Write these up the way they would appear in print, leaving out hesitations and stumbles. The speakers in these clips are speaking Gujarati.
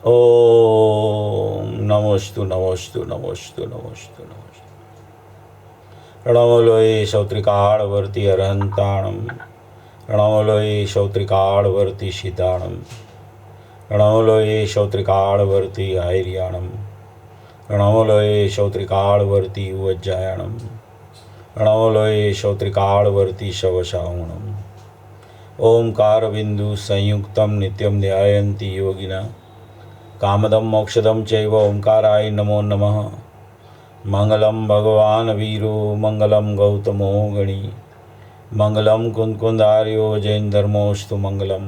ઓમ નમોસ્તુ નમોસ્તુ નમોસ્તુ નમોસ્તુ નમોસ્તુ. પ્રણવલોય સૌત્રિકાળવર્તી અરહંતાણમ, પ્રણવલોય સૌત્રિકાળવર્તી સીતાણમ, પ્રણવલોય સૌત્રિકાળવર્તી આયર્યાણમ, પ્રણવલોય સૌત્રિકાળવર્તી ઉવજ્જાયણમ, પ્રણવલોય સૌત્રિકાળવર્તી શવશાવણમ. ઓમકાર બિંદુ સંયુક્તમ નિત્યમ ધ્યાયંતી યોગિના કામદમ મોક્ષદમ ચૈવ ઓમકારાય નમો નમઃ. મંગલમ ભગવાન વીરો મંગલમ ગૌતમો ગણી, મંગલમ કુંદકુંદાર્યો જૈન ધર્મોસ્તુ મંગલમ.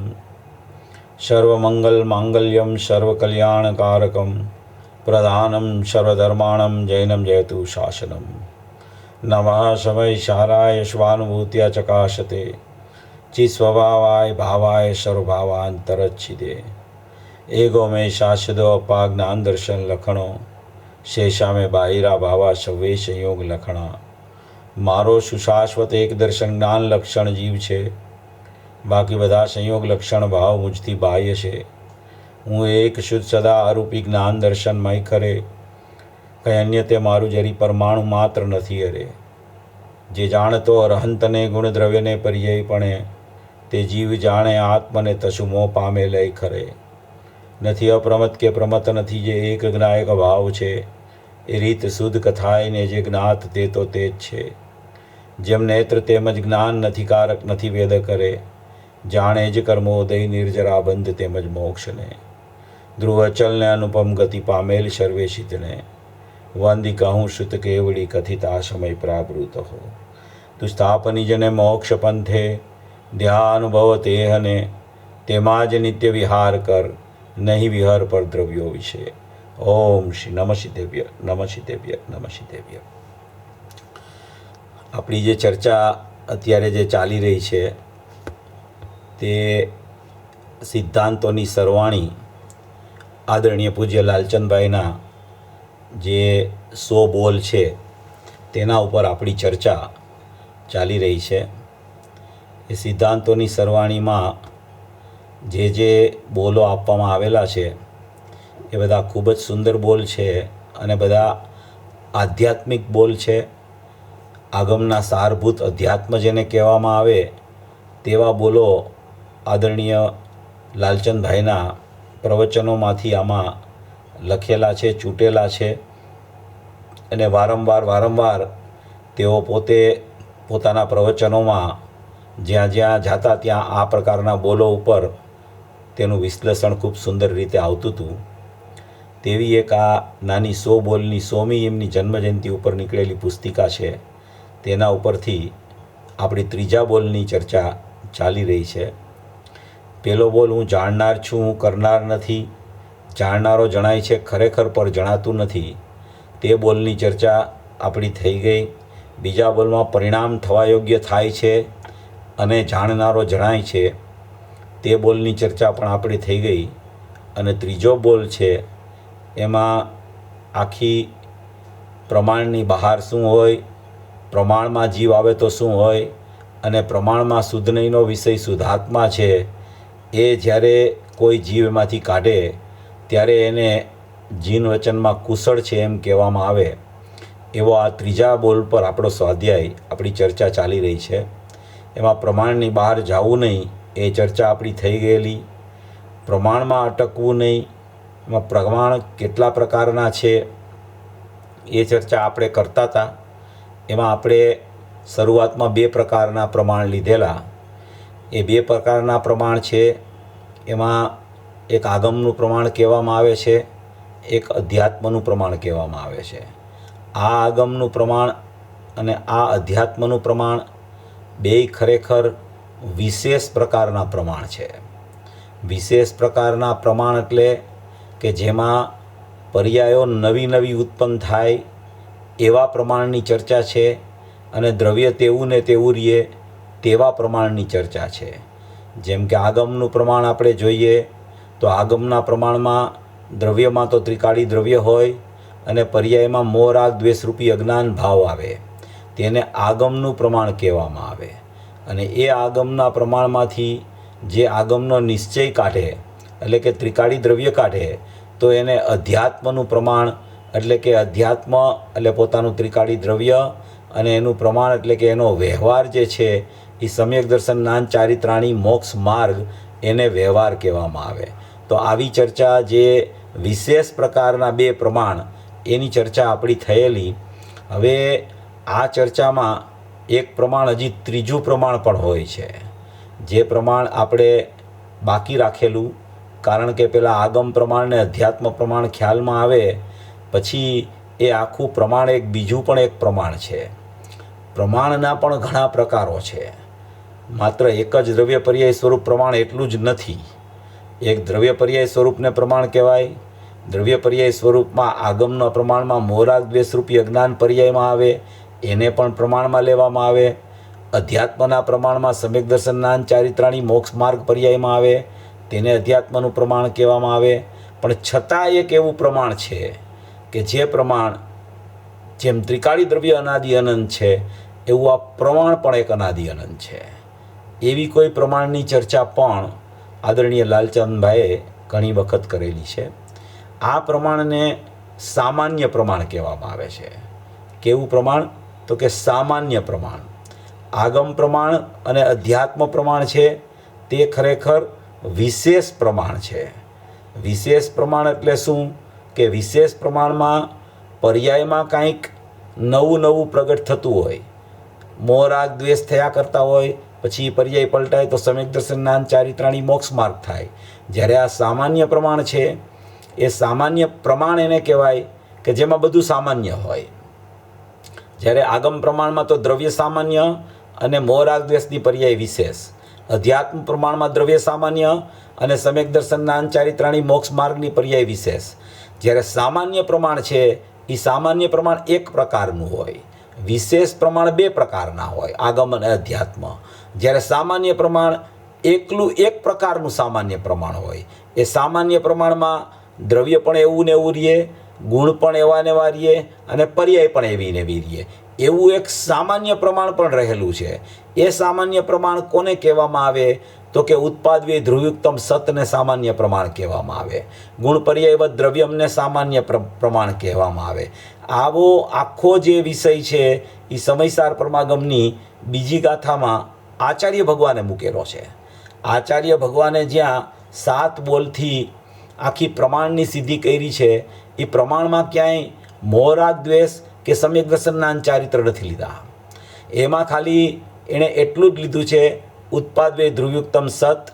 સર્વમંગલ માંગલ્યમ સર્વકલ્યાણકારકમ પ્રધાનમ સર્વધર્માણમ જૈનમ જયતુ શાસનમ. નમઃ સમય સારાય સ્વાનુભૂત્યા ચકાશતે ચિસ્વભાવાય ભાવાય સર્વભાવાંતરચ્છિદે. એગો મેં શાશ્વતો અપા જ્ઞાન દર્શન લખણો, શેષા મેં બાહિરા ભાવા સવે સંયોગ લખણા. મારો સુશાશ્વત એક દર્શન જ્ઞાન લક્ષણ જીવ છે, બાકી બધા સંયોગ લક્ષણ ભાવ મુજથી બાહ્ય છે. હું એક શુદ્ધ સદા આરૂપી જ્ઞાન દર્શનમય ખરે, કંઈ અન્ય તે મારું જરી પરમાણુ માત્ર નથી અરે. જે જાણતો અરહંતને ગુણદ્રવ્યને પર્યાયપણે, તે જીવ જાણે આત્મને તસુ મોહ પામે લઈ ખરે. નથી અપ્રમત કે પ્રમત નથી જે એક જ્ઞાયક ભાવ છે, એ રીત શુદ્ધ કથાઈને જે જ્ઞાત તે તો તે જ છે. જેમ નેત્ર તેમજ જ્ઞાન નથી કારક નથી વેદ કરે, જાણે જ કર્મોદય નિર્જરા બંધ તેમજ મોક્ષને. ધ્રુવચલને અનુપમ ગતિ પામેલ સર્વેશિતને, વંદી કહું શ્રુત કેવડી કથિતા સમય પ્રાવૃત હો. તું સ્થાપની જને મોક્ષ પંથે ધ્યાનુભવ તેહને, તેમાં જ નિત્ય વિહાર કર નહીં વિહર પર દ્રવ્યો વિશે. ઓમ શ્રી નમઃ શિદેવ્ય નમઃ શિદેવ્ય નમઃ શિદેવ્ય. આપણી જે ચર્ચા અત્યારે જે ચાલી રહી છે તે સિદ્ધાંતોની સરવાણી આદરણીય પૂજ્ય લાલચંદભાઈના જે 100 બોલ છે તેના ઉપર આપણી ચર્ચા ચાલી રહી છે. એ સિદ્ધાંતોની સરવાણીમાં જે બોલો આપવામાં આવેલા છે એ બધા ખૂબ જ સુંદર બોલ છે અને બધા આધ્યાત્મિક બોલ છે. આગમના સારભૂત અધ્યાત્મ જેને કહેવામાં આવે તેવા બોલો આદરણીય લાલચંદભાઈના પ્રવચનોમાંથી આમાં લખેલા છે, ચૂંટેલા છે. અને વારંવાર તેઓ પોતે પોતાના પ્રવચનોમાં જ્યાં જ્યાં જાતા ત્યાં આ પ્રકારના બોલો ઉપર તેનું વિશ્લેષણ ખૂબ સુંદર રીતે આવતું હતું. તેવી એક આ નાની 100 બોલની 100મી એમની જન્મજયંતિ ઉપર નીકળેલી પુસ્તિકા છે. તેના ઉપરથી આપણી 3જા બોલની ચર્ચા ચાલી રહી છે. પહેલો બોલ, હું જાણનાર છું, હું કરનાર નથી, જાણનારો જણાય છે ખરેખર પર જણાતું નથી. તે બોલની ચર્ચા આપણી થઈ ગઈ. બીજા બોલમાં પરિણામ થવા યોગ્ય થાય છે અને જાણનારો જણાય છે, તે બોલની ચર્ચા પણ આપણી થઈ ગઈ. અને 3જો બોલ છે એમાં આખી પ્રમાણની બહાર શું હોય, પ્રમાણમાં જીવ આવે તો શું હોય, અને પ્રમાણમાં શુદ્ધ નહીંનો વિષય શુદ્ધાત્મા છે, એ જ્યારે કોઈ જીવ એમાંથી કાઢે ત્યારે એને જીન વચનમાં કુશળ છે એમ કહેવામાં આવે. એવો આ 3જા બોલ પર આપણો સ્વાધ્યાય, આપણી ચર્ચા ચાલી રહી છે. એમાં પ્રમાણની બહાર જવું નહીં એ ચર્ચા આપણી થઈ ગયેલી. પ્રમાણમાં અટકવું નહીં, એમાં પ્રમાણ કેટલા પ્રકારના છે એ ચર્ચા આપણે કરતા હતા. એમાં આપણે શરૂઆતમાં 2 પ્રકારના પ્રમાણ લીધેલા. એ 2 પ્રકારના પ્રમાણ છે, એમાં એક આગમનું પ્રમાણ કહેવામાં આવે છે, એક અધ્યાત્મનું પ્રમાણ કહેવામાં આવે છે. આ આગમનું પ્રમાણ અને આ અધ્યાત્મનું પ્રમાણ બેય ખરેખર વિશેષ પ્રકારના પ્રમાણ છે. વિશેષ પ્રકારના પ્રમાણ એટલે કે જેમાં પર્યાયો નવી ઉત્પન્ન થાય એવા પ્રમાણની ચર્ચા છે, અને દ્રવ્ય તેવું ને તેવું રહે તેવા પ્રમાણની ચર્ચા છે. જેમ કે આગમનું પ્રમાણ આપણે જોઈએ તો આગમના પ્રમાણમાં દ્રવ્યમાં તો ત્રિકાળી દ્રવ્ય હોય અને પર્યાયમાં મોહ રાગ દ્વેષરૂપી અજ્ઞાન ભાવ આવે. તેને આગમનું પ્રમાણ કહેવામાં આવે. અને એ આગમના પ્રમાણમાંથી જે આગમનો નિશ્ચય કાઢે, એટલે કે ત્રિકાળી દ્રવ્ય કાઢે, તો એને અધ્યાત્મનું પ્રમાણ એટલે કે અધ્યાત્મ એટલે પોતાનું ત્રિકાળી દ્રવ્ય અને એનું પ્રમાણ એટલે કે એનો વ્યવહાર જે છે એ સમ્યક દર્શન જ્ઞાન ચારિત્રાણી મોક્ષ માર્ગ એને વ્યવહાર કહેવામાં આવે. તો આવી ચર્ચા જે વિશેષ પ્રકારના બે પ્રમાણ એની ચર્ચા આપણી થયેલી. હવે આ ચર્ચામાં એક પ્રમાણ હજી ત્રીજું પ્રમાણ પણ હોય છે, જે પ્રમાણ આપણે બાકી રાખેલું. કારણ કે પેલા આગમ પ્રમાણ ને અધ્યાત્મ પ્રમાણ ખ્યાલમાં આવે પછી એ આખું પ્રમાણ એક બીજું પણ એક પ્રમાણ છે. પ્રમાણના પણ ઘણા પ્રકારો છે, માત્ર એક જ દ્રવ્ય પર્યાય સ્વરૂપ પ્રમાણ એટલું જ નથી. એક દ્રવ્ય પર્યાય સ્વરૂપને પ્રમાણ કહેવાય. દ્રવ્ય પર્યાય સ્વરૂપમાં આગમના પ્રમાણમાં મોરાગ દ્વેષરૂપી અજ્ઞાન પર્યાયમાં આવે એને પણ પ્રમાણમાં લેવામાં આવે. અધ્યાત્મના પ્રમાણમાં સમ્યક દર્શન જ્ઞાન ચારિત્રાણી મોક્ષ માર્ગ પર્યાયમાં આવે તેને અધ્યાત્મનું પ્રમાણ કહેવામાં આવે. પણ છતાં એક એવું પ્રમાણ છે કે જે પ્રમાણ જેમ ત્રિકાળી દ્રવ્ય અનાદિ અનંત છે એવું આ પ્રમાણ પણ એક અનાદિ અનંત છે. એવી કોઈ પ્રમાણની ચર્ચા પણ આદરણીય લાલચંદભાઈએ ઘણી વખત કરેલી છે. આ પ્રમાણને સામાન્ય પ્રમાણ કહેવામાં આવે છે. કેવું પ્રમાણ? તો કે સામાન્ય પ્રમાણ. આગમ પ્રમાણ અને અધ્યાત્મ પ્રમાણ છે તે ખરેખર વિશેષ પ્રમાણ છે. વિશેષ પ્રમાણ એટલે શું? કે વિશેષ પ્રમાણમાં પર્યાયમાં કાંઈક નવું નવું પ્રગટ થતું હોય, મોહ રાગ દ્વેષ થયા કરતા હોય, પછી પર્યાય પલટાય તો સમ્યક દર્શન જ્ઞાન ચારિત્રાણી મોક્ષ માર્ગ થાય. જ્યારે આ સામાન્ય પ્રમાણ છે એ સામાન્ય પ્રમાણ એને કહેવાય કે જેમાં બધું સામાન્ય હોય. જ્યારે આગમ પ્રમાણમાં તો દ્રવ્ય સામાન્ય અને મોહ રાગ દ્વેષની પર્યાય વિશેષ. અધ્યાત્મ પ્રમાણમાં દ્રવ્ય સામાન્ય અને સમ્યક દર્શન જ્ઞાન ચારિત્રાણી મોક્ષ માર્ગની પર્યાય વિશેષ. જ્યારે સામાન્ય પ્રમાણ છે એ સામાન્ય પ્રમાણ એક પ્રકારનું હોય, વિશેષ પ્રમાણ બે પ્રકારના હોય, આગમ અને અધ્યાત્મ. જ્યારે સામાન્ય પ્રમાણ એકલું એક પ્રકારનું સામાન્ય પ્રમાણ હોય. એ સામાન્ય પ્રમાણમાં દ્રવ્ય પણ એવું ને એવું રહીએ, ગુણ પણ એવા ને એવા રહીએ અને પર્યાય પણ એવી ને એવી રહીએ. એવું એક સામાન્ય પ્રમાણ પણ રહેલું છે. એ સામાન્ય પ્રમાણ કોને કહેવામાં આવે? તો કે ઉત્પાદવે ધ્રુવયુક્તમ સતને સામાન્ય પ્રમાણ કહેવામાં આવે. ગુણ પર્યાયવત દ્રવ્યમને સામાન્ય પ્રમાણ કહેવામાં આવે. આવો આખો જે વિષય છે એ સમયસાર પરમાગમની બીજી ગાથામાં આચાર્ય ભગવાને મૂકેલો છે. આચાર્ય ભગવાને જ્યાં 7 બોલથી આખી પ્રમાણની સિદ્ધિ કરી છે એ પ્રમાણમાં ક્યાંય મોહ રાગ દ્વેષ કે સમ્યક દર્શન જ્ઞાન ચારિત્ર નથી લીધા. એમાં ખાલી એણે એટલું જ લીધું છે ઉત્પાદવે ધ્રુવયુક્તમ સત.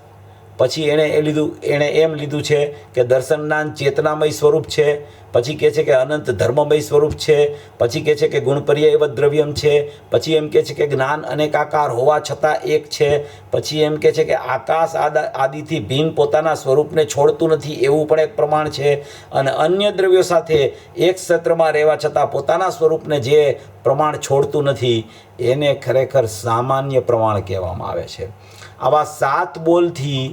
પછી એણે એમ લીધું છે કે દર્શન જ્ઞાન ચેતનામય સ્વરૂપ છે. પછી કહે છે કે અનંત ધર્મમય સ્વરૂપ છે. પછી કહે છે કે ગુણ પર્યાયવત દ્રવ્યમ છે. પછી એમ કહે છે કે જ્ઞાન અનેકાકાર હોવા છતાં એક છે. પછી એમ કહે છે કે આકાશ આદિથી ભિન્ન પોતાના સ્વરૂપને છોડતું નથી એવું પણ એક પ્રમાણ છે. અને અન્ય દ્રવ્યો સાથે એક ક્ષેત્રમાં રહેવા છતાં પોતાના સ્વરૂપને જે પ્રમાણ છોડતું નથી એને ખરેખર સામાન્ય પ્રમાણ કહેવામાં આવે છે. આવા 7 બોલથી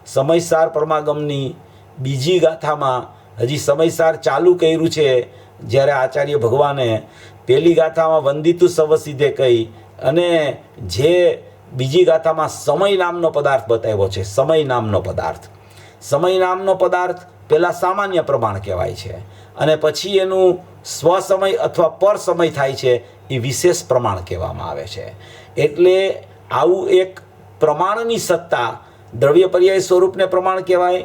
સમયસાર પરમાગમની બીજી ગાથામાં હજી સમયસાર ચાલુ કર્યું છે. જ્યારે આચાર્ય ભગવાને પહેલી ગાથામાં વંદિતુ સવસિદ્ધે કહી અને જે બીજી ગાથામાં સમય નામનો પદાર્થ બતાવ્યો છે. સમય નામનો પદાર્થ, સમય નામનો પદાર્થ પહેલાં સામાન્ય પ્રમાણ કહેવાય છે અને પછી એનું સ્વસમય અથવા પર સમય થાય છે એ વિશેષ પ્રમાણ કહેવામાં આવે છે. એટલે આવું એક પ્રમાણની સત્તા દ્રવ્ય પર્યાય સ્વરૂપને પ્રમાણ કહેવાય.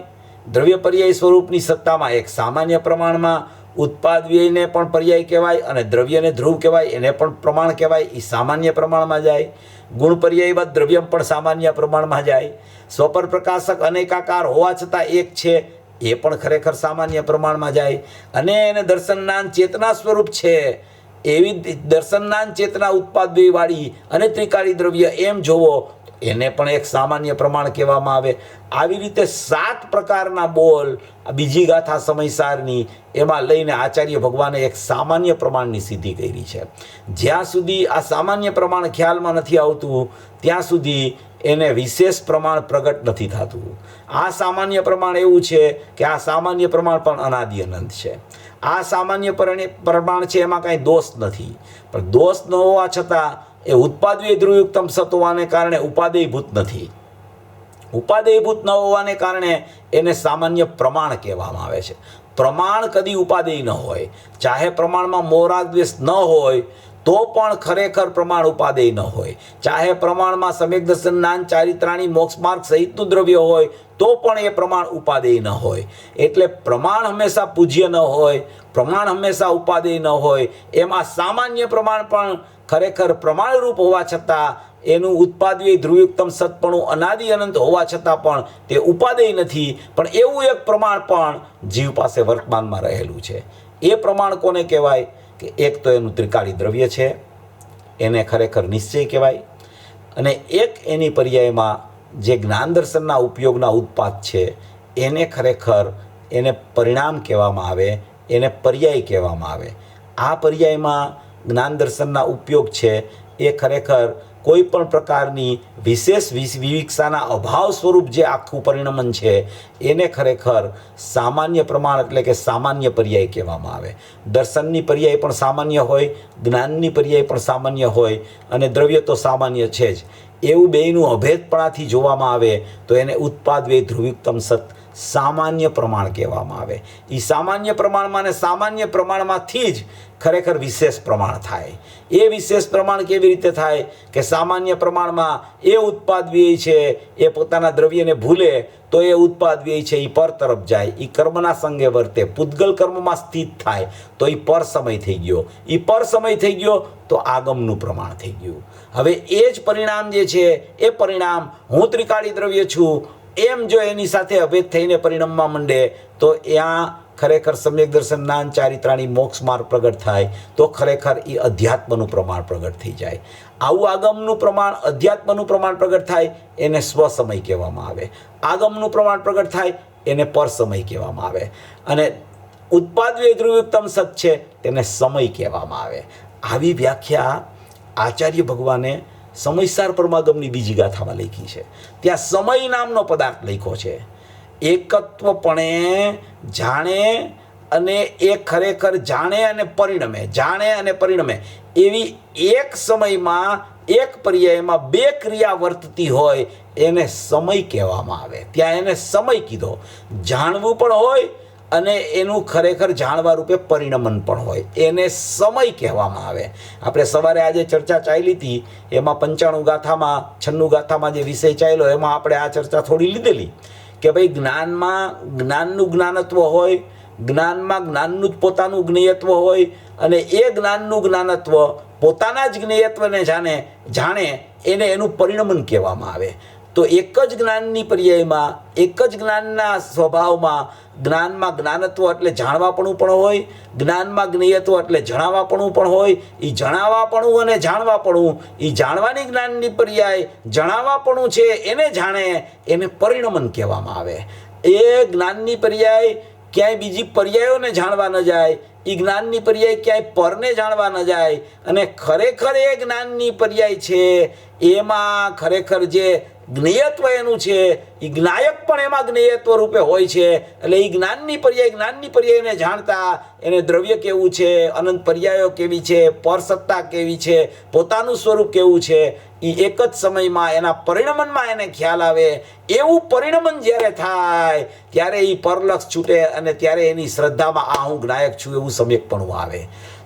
દ્રવ્ય પર્યાય સ્વરૂપની સત્તામાં એક સામાન્ય પ્રમાણમાં ઉત્પાદ વ્યયને પણ પર્યાય કહેવાય અને દ્રવ્યને ધ્રુવ કહેવાય એને પણ પ્રમાણ કહેવાય. એ સામાન્ય પ્રમાણમાં જાય. ગુણ પર્યાયવત દ્રવ્યમ પણ સામાન્ય પ્રમાણમાં જાય. સ્વપર પ્રકાશક અનેકાકાર હોવા છતાં એક છે એ પણ ખરેખર સામાન્ય પ્રમાણમાં જાય. અને એને દર્શન જ્ઞાન ચેતના સ્વરૂપ છે એવી દર્શન જ્ઞાન ચેતના ઉત્પાદ વ્યયવાળી અને ત્રિકાળી દ્રવ્ય એમ જોવો એને પણ એક સામાન્ય પ્રમાણ કહેવામાં આવે. આવી રીતે 7 પ્રકારના બોલ બીજી ગાથા સમયસારની એમાં લઈને આચાર્ય ભગવાને એક સામાન્ય પ્રમાણની સિદ્ધિ કરી છે. જ્યાં સુધી આ સામાન્ય પ્રમાણ ખ્યાલમાં નથી આવતું ત્યાં સુધી એને વિશેષ પ્રમાણ પ્રગટ નથી થતું. આ સામાન્ય પ્રમાણ એવું છે કે આ સામાન્ય પ્રમાણ પણ અનાદિ અનંત છે. આ સામાન્ય પ્રમાણ છે એમાં કાંઈ દોષ નથી, પણ દોષ ન હોવા છતાં એ ઉત્પાદવીય ધ્રુવયુક્તમ સત હોવાને કારણે ઉપાદેયભૂત નથી. ઉપાદેયભૂત ન હોવાને કારણે એને સામાન્ય પ્રમાણ કહેવામાં આવે છે. પ્રમાણ કદી ઉપાદેય ન હોય. ચાહે પ્રમાણમાં મોહરાગ દ્વેષ ન હોય તો પણ ખરેખર પ્રમાણ ઉપાદેય ન હોય. ચાહે પ્રમાણમાં સમ્યક દર્શન જ્ઞાન ચારિત્રાણી મોક્ષ માર્ગ સહિતનું દ્રવ્ય હોય તો પણ એ પ્રમાણ ઉપાદેય ન હોય. એટલે પ્રમાણ હંમેશા પૂજ્ય ન હોય, પ્રમાણ હંમેશા ઉપાદેય ન હોય. એમાં સામાન્ય પ્રમાણ પણ ખરેખર પ્રમાણરૂપ હોવા છતાં એનું ઉત્પાદવ્ય ધ્રુવયુક્તમ સત્પણું અનાદિ અનંત હોવા છતાં પણ તે ઉપાદેય નથી. પણ એવું એક પ્રમાણ પણ જીવ પાસે વર્તમાનમાં રહેલું છે. એ પ્રમાણ કોને કહેવાય? કે એક તો એનું ત્રિકાળી દ્રવ્ય છે, એને ખરેખર નિશ્ચય કહેવાય. અને એક એની પર્યાયમાં જે જ્ઞાન દર્શનના ઉપયોગના ઉત્પાદ છે એને ખરેખર એને પરિણામ કહેવામાં આવે, એને પર્યાય કહેવામાં આવે. આ પર્યાયમાં જ્ઞાન દર્શનના ઉપયોગ છે એ ખરેખર કોઈ પણ પ્રકારની વિશેષ વિવિક્ષાના અભાવ સ્વરૂપ જે આખું પરિણમન છે એને ખરેખર સામાન્ય પ્રમાણ એટલે કે સામાન્ય પર્યાય કહેવામાં આવે. દર્શનની પર્યાય પણ સામાન્ય હોય, જ્ઞાનની પર્યાય પણ સામાન્ય હોય અને દ્રવ્ય તો સામાન્ય છે જ. એવું બેયનું અભેદપણાથી જોવામાં આવે તો એને ઉત્પાદ વે ધ્રુવયુક્તમ સત સામાન્ય પ્રમાણ કહેવામાં આવે. એ સામાન્ય પ્રમાણમાં અને સામાન્ય પ્રમાણમાંથી જ ખરેખર વિશેષ પ્રમાણ થાય. એ વિશેષ પ્રમાણ કેવી રીતે થાય? કે સામાન્ય પ્રમાણમાં એ ઉત્પાદ વ્યય છે એ પોતાના દ્રવ્યને ભૂલે તો એ ઉત્પાદ વ્યય છે એ પર તરફ જાય, એ કર્મના સંગે વર્તે, પૂતગલ કર્મમાં સ્થિત થાય તો એ પર સમય થઈ ગયો. એ પર સમય થઈ ગયો તો આગમનું પ્રમાણ થઈ ગયું. હવે એ જ પરિણામ જે છે એ પરિણામ હું ત્રિકાળી દ્રવ્ય છું એમ જો એની સાથે અભેદ થઈને પરિણમવા માંડે તો ત્યાં ખરેખર સમ્યક દર્શન જ્ઞાન ચારિત્રાણી મોક્ષ માર્ગ પ્રગટ થાય તો ખરેખર એ અધ્યાત્મનું પ્રમાણ પ્રગટ થઈ જાય. આવું આગમનું પ્રમાણ અધ્યાત્મનું પ્રમાણ પ્રગટ થાય એને સ્વસમય કહેવામાં આવે. આગમનું પ્રમાણ પ્રગટ થાય એને પર સમય કહેવામાં આવે. અને ઉત્પાદ વે ધ્રુવયુક્તમ સત છે તેને સમય કહેવામાં આવે. આવી વ્યાખ્યા આચાર્ય ભગવાને સમયસાર પરમાગમની બીજી ગાથામાં લખી છે. ત્યાં સમય નામનો પદાર્થ લખ્યો છે. એકત્વપણે જાણે અને એ ખરેખર જાણે અને પરિણમે, જાણે અને પરિણમે એવી એક સમયમાં એક પર્યાયમાં બે ક્રિયા વર્તતી હોય એને સમય કહેવામાં આવે. ત્યાં એને સમય કીધો. જાણવું પણ હોય અને એનું ખરેખર જાણવા રૂપે પરિણમન પણ હોય એને સમય કહેવામાં આવે. આપણે સવારે આજે ચર્ચા ચાલી હતી એમાં 95 ગાથામાં 96 ગાથામાં જે વિષય ચાલ્યો એમાં આપણે આ ચર્ચા થોડી લીધેલી કે ભાઈ જ્ઞાનમાં જ્ઞાનનું જ્ઞાનત્વ હોય, જ્ઞાનમાં જ્ઞાનનું જ પોતાનું જ્ઞેયત્વ હોય અને એ જ્ઞાનનું જ્ઞાનત્વ પોતાના જ જ્ઞેયત્વને જાણે એને એનું પરિણમન કહેવામાં આવે. તો એક જ જ્ઞાનની પર્યાયમાં એક જ જ્ઞાનના સ્વભાવમાં જ્ઞાનમાં જ્ઞાનત્વ એટલે જાણવાપણું પણ હોય, જ્ઞાનમાં જ્ઞેયત્વ એટલે જણાવાપણું પણ હોય. એ જણાવાપણું અને જાણવાપણું એ જાણવાની જ્ઞાનની પર્યાય જણાવાપણું છે એને જાણે એને પરિણમન કહેવામાં આવે. એ જ્ઞાનની પર્યાય ક્યાંય બીજી પર્યાયોને જાણવા ન જાય, એ જ્ઞાનની પર્યાય ક્યાંય પરને જાણવા ન જાય અને ખરેખર એ જ્ઞાનની પર્યાય છે એમાં ખરેખર જે જ્ઞેયત્વ એનું છે એ જ્ઞાયક પણ એમાં જ્ઞેયત્વ રૂપે હોય છે. એટલે એ જ્ઞાનની પર્યાયને જાણતા એને દ્રવ્ય કેવું છે, અનંત પર્યાયો કેવી છે, પરસત્તા કેવી છે, પોતાનું સ્વરૂપ કેવું છે એ એક જ સમયમાં એના પરિણમનમાં એને ખ્યાલ આવે. એવું પરિણમન જ્યારે થાય ત્યારે એ પરલક્ષ છૂટે અને ત્યારે એની શ્રદ્ધામાં આ હું જ્ઞાયક છું એવું સમ્યકપણું આવે.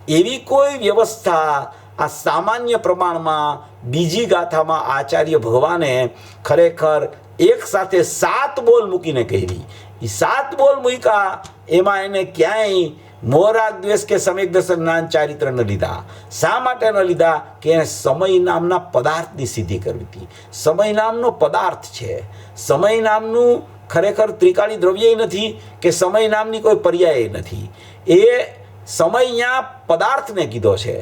એવી કોઈ વ્યવસ્થા આ સામાન્ય પ્રમાણમાં બીજી ગાથામાં આચાર્ય ભગવાને ખરેખર એક સાથે 7 બોલ મૂકીને કરી. એ 7 બોલ મૂક્યા એમાં એને ક્યાંય મોહરાગ દ્વેષ કે સમ્યક દર્શન જ્ઞાન ચારિત્ર ન લીધા. શા માટે ન લીધા? કે એને સમય નામના પદાર્થની સિદ્ધિ કરવી હતી. સમય નામનો પદાર્થ છે. સમય નામનું ખરેખર ત્રિકાળી દ્રવ્ય નથી કે સમય નામની કોઈ પર્યાય નથી. એ સમય અહીંયા પદાર્થને કીધો છે.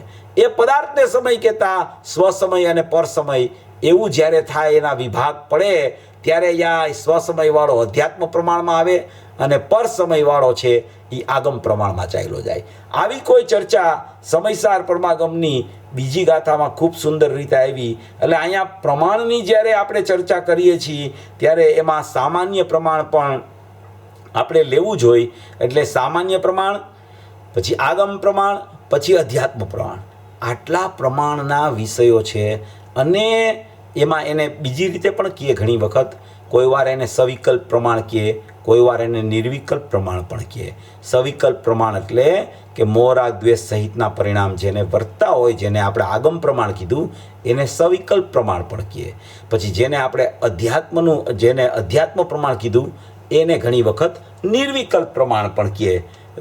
એ પદાર્થને સમય કહેતા સ્વસમય અને પરસમય એવું જ્યારે થાય એના વિભાગ પડે ત્યારે અહીંયા સ્વસમયવાળો અધ્યાત્મ પ્રમાણમાં આવે અને પરસમયવાળો છે એ આગમ પ્રમાણમાં ચાલ્યો જાય. આવી કોઈ ચર્ચા સમયસાર પરમાગમની બીજી ગાથામાં ખૂબ સુંદર રીતે આવી. એટલે અહીંયા પ્રમાણની જ્યારે આપણે ચર્ચા કરીએ છીએ ત્યારે એમાં સામાન્ય પ્રમાણ પણ આપણે લેવું જોઈએ. એટલે સામાન્ય પ્રમાણ, પછી આગમ પ્રમાણ, પછી અધ્યાત્મ પ્રમાણ, આટલા પ્રમાણના વિષયો છે. અને એમાં એને બીજી રીતે પણ કહીએ ઘણી વખત કોઈ વાર એને સવિકલ્પ પ્રમાણ કહે, કોઈ વાર એને નિર્વિકલ્પ પ્રમાણ પણ કહે. સવિકલ્પ પ્રમાણ એટલે કે મોહ રાગ દ્વેષ સહિતના પરિણામ જેને વર્તતા હોય, જેને આપણે આગમ પ્રમાણ કીધું, એને સવિકલ્પ પ્રમાણ પણ કહે. પછી જેને આપણે અધ્યાત્મ પ્રમાણ કીધું એને ઘણી વખત નિર્વિકલ્પ પ્રમાણ પણ કહે.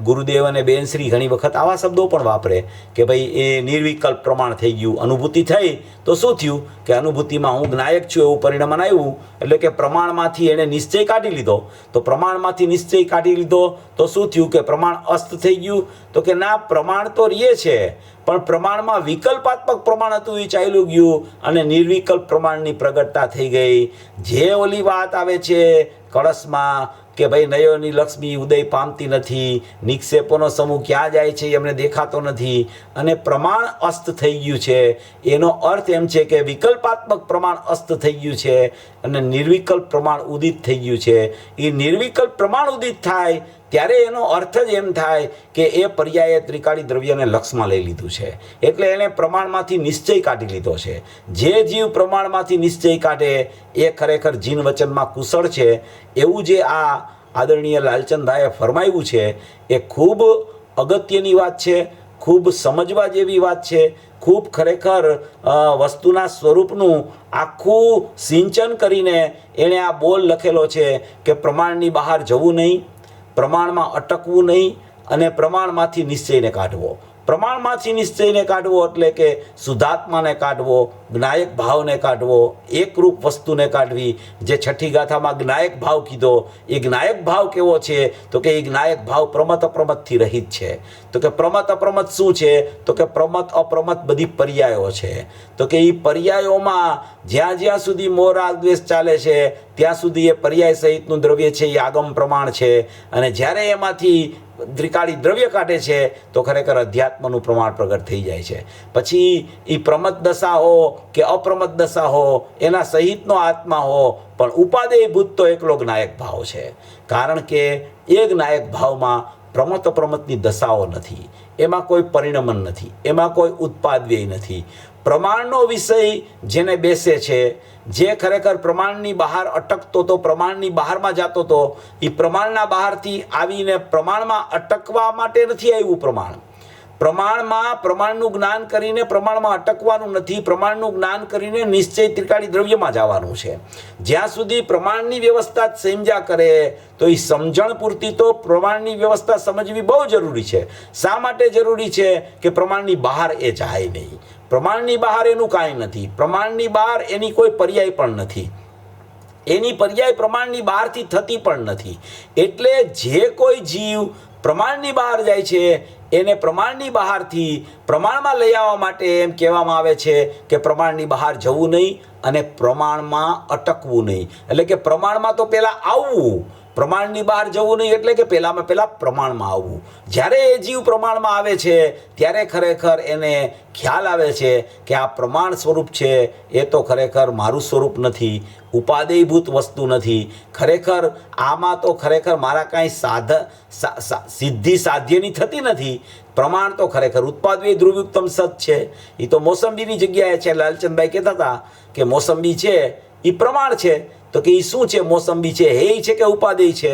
ગુરુદેવ અને બેનશ્રી ઘણી વખત આવા શબ્દો પણ વાપરે કે ભાઈ એ નિર્વિકલ્પ પ્રમાણ થઈ ગયું. અનુભૂતિ થઈ તો શું થયું કે અનુભૂતિમાં હું જ્ઞાયક છું એવું પરિણામ આવ્યું, એટલે કે પ્રમાણમાંથી એણે નિશ્ચય કાઢી લીધો. તો પ્રમાણમાંથી નિશ્ચય કાઢી લીધો તો શું થયું કે પ્રમાણ અસ્ત થઈ ગયું? તો કે ના, પ્રમાણ તો રહે છે પણ પ્રમાણમાં વિકલ્પાત્મક પ્રમાણ હતું એ ચાલ્યું ગયું અને નિર્વિકલ્પ પ્રમાણની પ્રગટતા થઈ ગઈ. જે ઓલી વાત આવે છે કળશમાં કે ભાઈ નયોની લક્ષ્મી ઉદય પામતી નથી, નિક્ષેપોનો સમૂહ ક્યાં જાય છે એ અમને દેખાતો નથી, અને પ્રમાણ અસ્ત થઈ ગયું છે. એનો અર્થ એમ છે કે વિકલ્પાત્મક પ્રમાણ અસ્ત થઈ ગયું છે અને નિર્વિકલ્પ પ્રમાણ ઉદિત થઈ ગયું છે. એ નિર્વિકલ્પ પ્રમાણ ઉદિત થાય ત્યારે એનો અર્થ જ એમ થાય કે એ પર્યાયે ત્રિકાળી દ્રવ્યને લક્ષમાં લઈ લીધું છે, એટલે એણે પ્રમાણમાંથી નિશ્ચય કાઢી લીધો છે. જે જીવ પ્રમાણમાંથી નિશ્ચય કાઢે એ ખરેખર જીન વચનમાં કુશળ છે. એવું જે આ આદરણીય લાલચંદભાઈએ ફરમાવ્યું છે એ ખૂબ અગત્યની વાત છે, ખૂબ સમજવા જેવી વાત છે, ખૂબ ખરેખર વસ્તુના સ્વરૂપનું આખું સિંચન કરીને એણે આ બોલ લખેલો છે કે પ્રમાણની બહાર જવું નહીં, પ્રમાણમાં અટકવું નહીં અને પ્રમાણમાંથી નિશ્ચયને કાઢવો. પ્રમાણમાંથી નિશ્ચયને કાઢવો એટલે કે શુદ્ધાત્માને કાઢવો, જ્ઞાયક ભાવને કાઢવો, એકરૂપ વસ્તુને કાઢવી. જે છઠ્ઠી ગાથામાં જ્ઞાયક ભાવ કીધો, એ જ્ઞાયક ભાવ કેવો છે? તો કે એ જ્ઞાયક ભાવ પ્રમત અપ્રમતથી રહિત છે. તો કે પ્રમત અપ્રમત શું છે? તો કે પ્રમત અપ્રમત બધી પર્યાયો છે. તો કે એ પર્યાયોમાં જ્યાં જ્યાં સુધી મોહ રાગ દ્વેષ ચાલે છે ત્યાં સુધી એ પર્યાય સહિતનું દ્રવ્ય છે એ આગમ પ્રમાણ છે, અને જ્યારે એમાંથી ત્રિકાળી દ્રવ્ય કાઢે છે તો ખરેખર અધ્યાત્મનું પ્રમાણ પ્રગટ થઈ જાય છે. પછી એ પ્રમત દશા હો કે અપ્રમત દશા હો, એના સહિતનો આત્મા હો, પણ ઉપાદેયભૂત તો એકલો જ્ઞાયક ભાવ છે. કારણ કે એ જ્ઞાયક ભાવમાં પ્રમત અપ્રમતની દશાઓ નથી, એમાં કોઈ પરિણમન નથી, એમાં કોઈ ઉત્પાદવ્યય નથી. પ્રમાણનો વિષય જેને બેસે છે, જે ખરેખર પ્રમાણની બહાર અટકતો તો, પ્રમાણની બહારમાં જતો તો, એ પ્રમાણના બહારથી આવીને પ્રમાણમાં અટકવા માટે નથી આવ્યું. પ્રમાણનું જ્ઞાન કરીને પ્રમાણમાં અટકવાનું નથી, પ્રમાણનું જ્ઞાન કરીને નિશ્ચય ત્રિકાળી દ્રવ્યમાં જવાનું છે. જ્યાં સુધી પ્રમાણની વ્યવસ્થા જ સમજ્યા કરે તો એ સમજણ પૂરતી તો પ્રમાણની વ્યવસ્થા સમજવી બહુ જરૂરી છે. શા માટે જરૂરી છે? કે પ્રમાણની બહાર એ જાય નહીં. પ્રમાણની બહાર એનું કાંઈ નથી, પ્રમાણની બહાર એની કોઈ પર્યાય પણ નથી, એની પર્યાય પ્રમાણની બહારથી થતી પણ નથી. એટલે જે કોઈ જીવ પ્રમાણની બહાર જાય છે એને પ્રમાણની બહારથી પ્રમાણમાં લઈ આવવા માટે એમ કહેવામાં આવે છે કે પ્રમાણની બહાર જવું નહીં અને પ્રમાણમાં અટકવું નહીં. એટલે કે પ્રમાણમાં તો પહેલાં આવવું, પ્રમાણની બહાર જવું નહીં એટલે કે પહેલાં પ્રમાણમાં આવવું. જ્યારે એ જીવ પ્રમાણમાં આવે છે ત્યારે ખરેખર એને ખ્યાલ આવે છે કે આ પ્રમાણ સ્વરૂપ છે એ તો ખરેખર મારું સ્વરૂપ નથી, ઉપાદેયભૂત વસ્તુ નથી. ખરેખર આમાં તો ખરેખર મારા કાંઈ સિદ્ધિ સાધ્યની થતી નથી. પ્રમાણ તો ખરેખર ઉત્પાદવી ધ્રુવયુક્તમ સત છે. એ તો મોસંબીની જગ્યાએ છે. લાલચંદભાઈ કહેતા હતા કે મોસંબી છે એ પ્રમાણ છે. તો કે એ શું છે? મોસંબી છે હે છે કે ઉપાદેય છે?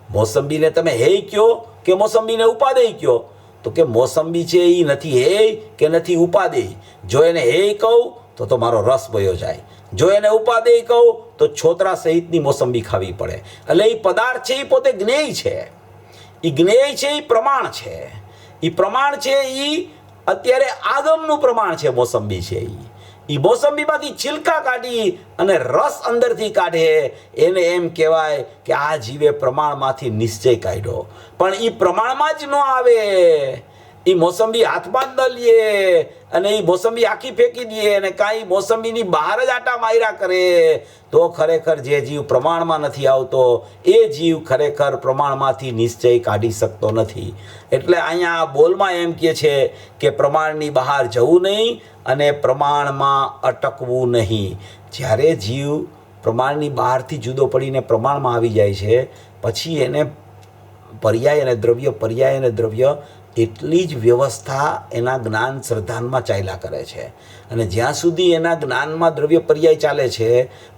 મોસંબીને તમે હે કહો કે મોસંબીને ઉપાદેય કહો? તો કે મોસંબી છે એ નથી હે કે નથી ઉપાદેય. જો એને હે કહું તો મારો રસ વયો જાય, જો એને ઉપાદેય કહું તો છોતરા સહિતની મોસંબી ખાવી પડે. એટલે એ પદાર્થ છે એ પોતે જ્ઞેય છે, એ જ્ઞેય છે, એ પ્રમાણ છે. એ પ્રમાણ છે એ અત્યારે આગમનું પ્રમાણ છે. મોસંબી છે એ મોસંબીમાંથી છિલકા કાઢી અને રસ અંદરથી કાઢે એને એમ કહેવાય કે આ જીવે પ્રમાણમાંથી નિશ્ચય કાઢ્યો. પણ એ પ્રમાણમાં જ ન આવે, એ મોસંબી હાથમાં જ ન લે અને એ મોસંબી આખી ફેંકી દે અને કાંઈ મોસંબીની બહાર જ આટા માર્યા કરે તો ખરેખર જે જીવ પ્રમાણમાં નથી આવતો એ જીવ ખરેખર પ્રમાણમાંથી નિશ્ચય કાઢી શકતો નથી. એટલે અહીંયા આ બોલમાં એમ કહે છે કે પ્રમાણની બહાર જવું નહીં અને પ્રમાણમાં અટકવું નહીં. જ્યારે જીવ પ્રમાણની બહારથી જુદો પડીને પ્રમાણમાં આવી જાય છે પછી એને પર્યાય અને દ્રવ્ય એટલી જ વ્યવસ્થા એના જ્ઞાન શ્રદ્ધાનમાં ચાલ્યા કરે છે. અને જ્યાં સુધી એના જ્ઞાનમાં દ્રવ્ય પર્યાય ચાલે છે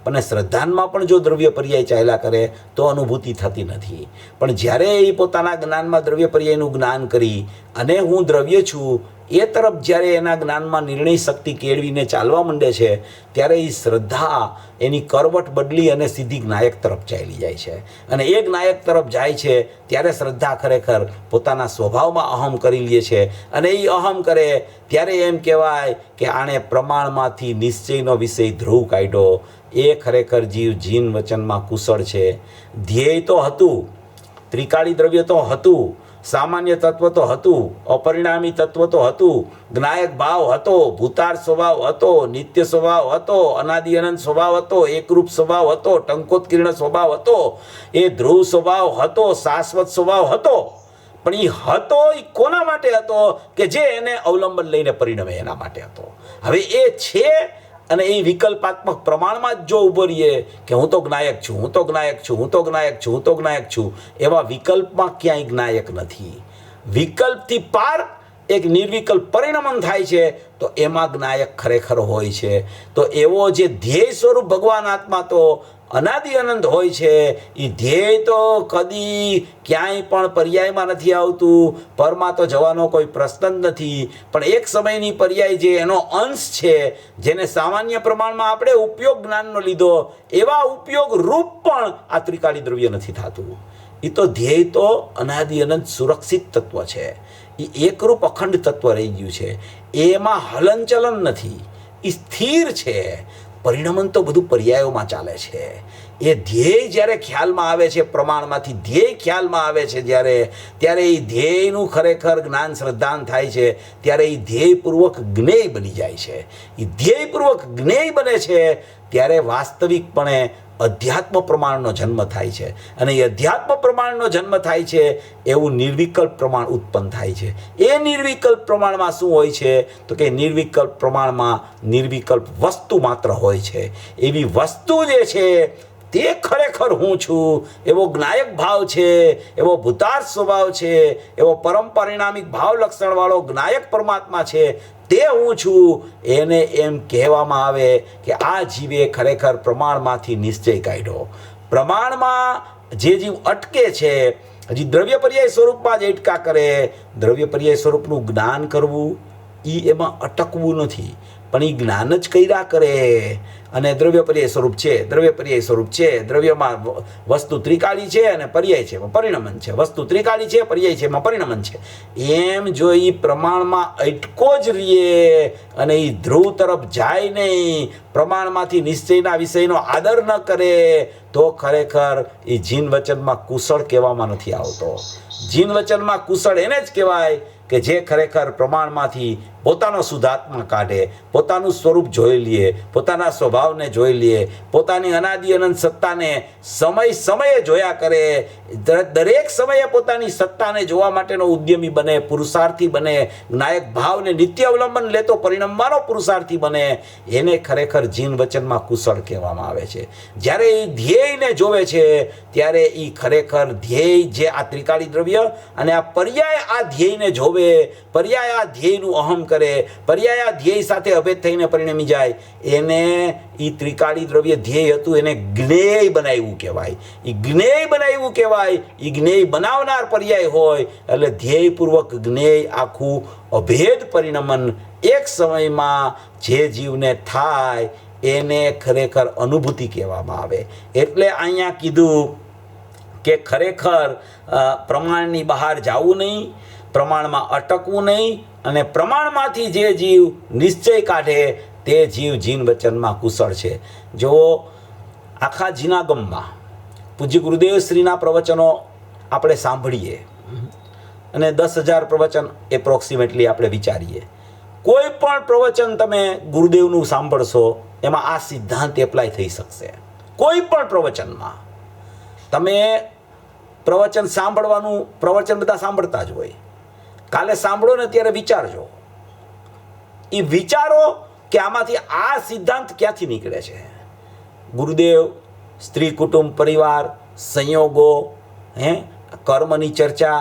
અને શ્રદ્ધાનમાં પણ જો દ્રવ્ય પર્યાય ચાલ્યા કરે તો અનુભૂતિ થતી નથી. પણ જ્યારે એ પોતાના જ્ઞાનમાં દ્રવ્ય પર્યાયનું જ્ઞાન કરી અને હું દ્રવ્ય છું એ તરફ જ્યારે એના જ્ઞાનમાં નિર્ણય શક્તિ કેળવીને ચાલવા માંડે છે ત્યારે એ શ્રદ્ધા એની કરવટ બદલી અને સીધી જ્ઞાયક તરફ ચાલી જાય છે. અને એ જ્ઞાયક તરફ જાય છે ત્યારે શ્રદ્ધા ખરેખર પોતાના સ્વભાવમાં અહમ કરી લે છે. અને એ અહમ કરે ત્યારે એમ કહેવાય કે આણે પ્રમાણમાંથી નિશ્ચયનો વિષય ધ્રુવ કાઢ્યો. એ ખરેખર જીવ જીન વચનમાં કુશળ છે. ધ્યેય તો હતું, ત્રિકાળી દ્રવ્ય તો હતું, સામાન્ય તત્વ તો હતું, અપરિણામી તત્વ તો હતું, જ્ઞાયક ભાવ હતો, ભૂતાર સ્વભાવ હતો, નિત્ય સ્વભાવ હતો, અનાદિ અનંત સ્વભાવ હતો, એકરૂપ સ્વભાવ હતો, ટંકોત્કીર્ણ સ્વભાવ હતો, એ ધ્રુવ સ્વભાવ હતો, શાશ્વત સ્વભાવ હતો. પણ એ હતો એ કોના માટે હતો? કે જે એને અવલંબન લઈને પરિણમે એના માટે હતો. હવે એ છે અને એ વિકલ્પાત્મક પ્રમાણમાં જ જો ઊભો રહીએ કે હું તો જ્ઞાયક છું, હું તો જ્ઞાયક છું, હું તો જ્ઞાયક છું, હું તો જ્ઞાયક છું, એવા વિકલ્પમાં ક્યાંય જ્ઞાયક નથી. વિકલ્પથી પાર એક નિર્વિકલ્પ પરિણમન થાય છે તો એમાં જ્ઞાયક ખરેખર હોય છે. તો એવો જે ધ્યેય સ્વરૂપ ભગવાન આત્મા તો અનાદિ અનંત હોય છે. એ ધ્યેય તો કદી ક્યાંય પણ પર્યાયમાં નથી આવતું. પરમાં તો જવાનો કોઈ પ્રશ્ન જ નથી. પણ એક સમયની પર્યાય જે એનો અંશ છે, જેને સામાન્ય પ્રમાણમાં આપણે ઉપયોગ જ્ઞાનનો લીધો, એવા ઉપયોગ રૂપ પણ આ ત્રિકાળી દ્રવ્ય નથી થતું. એ તો ધ્યેય તો અનાદિ અનંત સુરક્ષિત તત્વ છે. એ એકરૂપ અખંડ તત્વ રહી ગયું છે. એમાં હલનચલન નથી, એ સ્થિર છે. પરિણમન તો બધું પર્યાયોમાં ચાલે છે. એ ધ્યેય જ્યારે ખ્યાલમાં આવે છે, પ્રમાણમાંથી ધ્યેય ખ્યાલમાં આવે છે ત્યારે એ ધ્યેયનું ખરેખર જ્ઞાન શ્રદ્ધાન થાય છે. ત્યારે એ ધ્યેયપૂર્વક જ્ઞેય બની જાય છે. એ ધ્યેયપૂર્વક જ્ઞેય બને છે ત્યારે વાસ્તવિકપણે અધ્યાત્મ પ્રમાણનો જન્મ થાય છે. અને એ અધ્યાત્મ પ્રમાણનો જન્મ થાય છે એવું નિર્વિકલ્પ પ્રમાણ ઉત્પન્ન થાય છે. એ નિર્વિકલ્પ પ્રમાણમાં શું હોય છે? તો કે નિર્વિકલ્પ પ્રમાણમાં નિર્વિકલ્પ વસ્તુ માત્ર હોય છે. એવી વસ્તુ જે છે તે ખરેખર હું છું એવો જ્ઞાયક ભાવ છે, એવો ભૂતાર્થ સ્વભાવ છે, એવો પરમ પરિણામિક ભાવ લક્ષણવાળો જ્ઞાયક પરમાત્મા છે, તે હું છું. એને એમ કહેવામાં આવે કે આ જીવે ખરેખર પ્રમાણમાંથી નિશ્ચય કાઢ્યો. પ્રમાણમાં જે જીવ અટકે છે, હજી દ્રવ્ય પર્યાય સ્વરૂપમાં જ અટકા કરે. દ્રવ્ય પર્યાય સ્વરૂપનું જ્ઞાન કરવું એ એમાં અટકવું નથી, પણ એ જ્ઞાન જ કર્યા કરે. અને દ્રવ્ય પર્યાય સ્વરૂપ છે, દ્રવ્ય પર્યાય સ્વરૂપ છે, દ્રવ્યમાં વસ્તુ ત્રિકાળી છે અને પર્યાય છે, એમાં પરિણમન છે. વસ્તુ ત્રિકાળી છે, પર્યાય છે, એમાં પરિણમન છે. એમ જો એ પ્રમાણમાં અટકો જ રહીએ અને એ ધ્રુવ તરફ જાય નહીં, પ્રમાણમાંથી નિશ્ચયના વિષયનો આદર ન કરે, તો ખરેખર એ જીન વચનમાં કુશળ કહેવામાં નથી આવતો. જીન વચનમાં કુશળ એને જ કહેવાય કે જે ખરેખર પ્રમાણમાંથી પોતાનો શુદ્ધાત્મા કાઢે, પોતાનું સ્વરૂપ જોઈ લે, પોતાના સ્વભાવને જોઈ લે, પોતાની અનાદિ અનંત સત્તાને સમય સમયે જોયા કરે. દરેક સમયે પોતાની સત્તાને જોવા માટેનો ઉદ્યમી બને, પુરુષાર્થી બને, જ્ઞાયક ભાવને નિત્ય અવલંબન લેતો પરિણમવાનો પુરુષાર્થી બને. એને ખરેખર જીન વચનમાં કુશળ કહેવામાં આવે છે. જ્યારે એ ધ્યેયને જોવે છે ત્યારે એ ખરેખર ધ્યેય જે આ ત્રિકાળી દ્રવ્ય અને આ પર્યાય આ ધ્યેયને જોવે, પર્યાય આ ધ્યેયનું અહમ કરે, પર્યાય આ ધ્યેય સાથે અભેદ થઈને પરિણમી જાય, એને એ ત્રિકાળી દ્રવ્ય ધ્યેય હતું એને જ્ઞેય બનાવ્યું કહેવાય. એ જ્ઞેય બનાવ્યું કહેવાય. એ જ્ઞેય બનાવનાર પર્યાય હોય એટલે ધ્યેયપૂર્વક જ્ઞેય આખું અભેદ પરિણમન એક સમયમાં જે જીવને થાય એને ખરેખર અનુભૂતિ કહેવામાં આવે. એટલે અહીંયા કીધું કે ખરેખર પ્રમાણની બહાર જવું નહીં, પ્રમાણમાં અટકવું નહીં, અને પ્રમાણમાંથી જે જીવ નિશ્ચય કાઢે તે જીવ જીન વચનમાં કુશળ છે. જો આખા જીનાગમમાં પૂજ્ય ગુરુદેવ શ્રીના પ્રવચનો આપણે સાંભળીએ અને 10,000 પ્રવચન એપ્રોક્સિમેટલી આપણે વિચારીએ, કોઈ પણ પ્રવચન તમે ગુરુદેવનું સાંભળશો એમાં આ સિદ્ધાંત એપ્લાય થઈ શકશે. કોઈ પણ પ્રવચનમાં તમે પ્રવચન સાંભળવાનું, પ્રવચન બધા સાંભળતા જ હોય, કાલે સાંભળો ને ત્યારે વિચારજો. એ વિચારો કે આમાંથી આ સિદ્ધાંત ક્યાંથી નીકળે છે. ગુરુદેવ, સ્ત્રી કુટુંબ પરિવાર, સંયોગો, કર્મની ચર્ચા,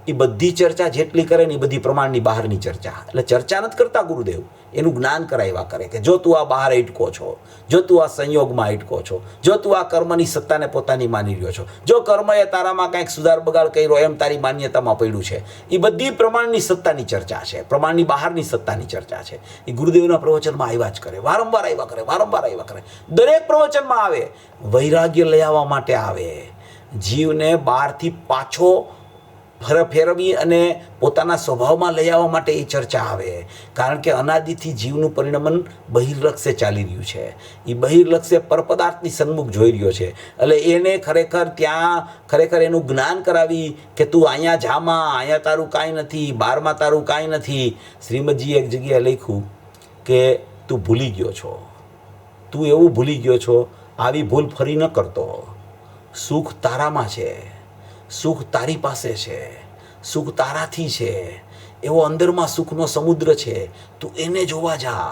એ બધી ચર્ચા જેટલી કરે ને એ બધી પ્રમાણની બહારની ચર્ચા. એટલે ચર્ચા નથી કરતા ગુરુદેવ, એનું જ્ઞાન કરાવ્યા કરે કે જો તું આ બહાર અટકો છો, જો તું આ સંયોગમાં અટકો છો, જો તું આ કર્મની સત્તાને પોતાની માની રહ્યો છો, જો કર્મએ તારામાં કંઈક સુધાર બગાડ કર્યો એમ તારી માન્યતામાં પડ્યું છે, એ બધી પ્રમાણની સત્તાની ચર્ચા છે, પ્રમાણની બહારની સત્તાની ચર્ચા છે. એ ગુરુદેવના પ્રવચનમાં આવ્યા જ કરે, વારંવાર આવ્યા કરે, વારંવાર આવ્યા કરે. દરેક પ્રવચનમાં આવે, વૈરાગ્ય લઈ આવવા માટે આવે, જીવને બહારથી પાછો ફેરવી અને પોતાના સ્વભાવમાં લઈ આવવા માટે એ ચર્ચા આવે. કારણ કે અનાદિથી જીવનું પરિણમન બહિર્લક્ષ્ય ચાલી રહ્યું છે. એ બહિર્લક્ષ્ય પરપદાર્થની સન્મુખ જોઈ રહ્યો છે. એટલે એને ખરેખર એનું જ્ઞાન કરાવી કે તું અહીંયા જામાં, અહીંયા તારું કાંઈ નથી, બારમાં તારું કાંઈ નથી. શ્રીમદજી એક જગ્યાએ લખ્યું કે તું ભૂલી ગયો છો, તું એવું ભૂલી ગયો છો, આવી ભૂલ ફરી ન કરતો. સુખ તારામાં છે, સુખ તારી પાસે છે, સુખ તારાથી છે, એવો અંદરમાં સુખનો સમુદ્ર છે. તું એને જોવા જા,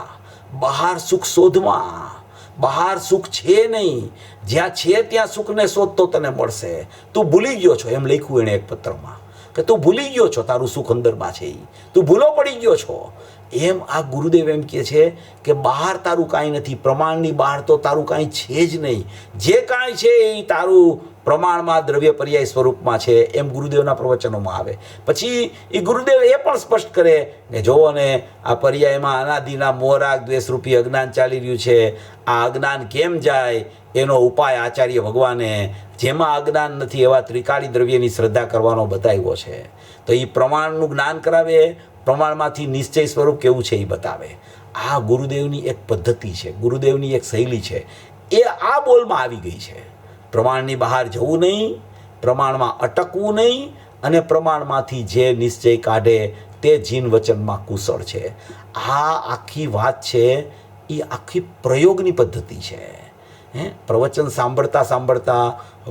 બહાર સુખ શોધમાં. બહાર સુખ છે નહીં, જ્યાં છે ત્યાં સુખને શોધતો તને મળશે. તું ભૂલી ગયો છો, એમ લખ્યું એણે એક પત્રમાં કે તું ભૂલી ગયો છો, તારું સુખ અંદરમાં છે, તું ભૂલો પડી ગયો છો. એમ આ ગુરુદેવ એમ કહે છે કે બહાર તારું કાંઈ નથી, પ્રમાણની બહાર તો તારું કાંઈ છે જ નહીં. જે કાંઈ છે એ તારું પ્રમાણમાં દ્રવ્ય પર્યાય સ્વરૂપમાં છે, એમ ગુરુદેવના પ્રવચનોમાં આવે. પછી એ ગુરુદેવ એ પણ સ્પષ્ટ કરે કે જોવો ને આ પર્યાયમાં અનાદિના મોહરાગ દ્વેષરૂપી અજ્ઞાન ચાલી રહ્યું છે. આ અજ્ઞાન કેમ જાય એનો ઉપાય આચાર્ય ભગવાને જેમાં અજ્ઞાન નથી એવા ત્રિકાળી દ્રવ્યની શ્રદ્ધા કરવાનો બતાવ્યો છે. તો એ પ્રમાણનું જ્ઞાન કરાવે, પ્રમાણમાંથી નિશ્ચય સ્વરૂપ કેવું છે એ બતાવે. આ ગુરુદેવની એક પદ્ધતિ છે, ગુરુદેવની એક શૈલી છે, એ આ બોલમાં આવી ગઈ છે. પ્રમાણની બહાર જવું નહીં, પ્રમાણમાં અટકવું નહીં, અને પ્રમાણમાંથી જે નિશ્ચય કાઢે તે જીન વચનમાં કુશળ છે. આ આખી વાત છે એ આખી પ્રયોગની પદ્ધતિ છે. પ્રવચન સાંભળતા સાંભળતા,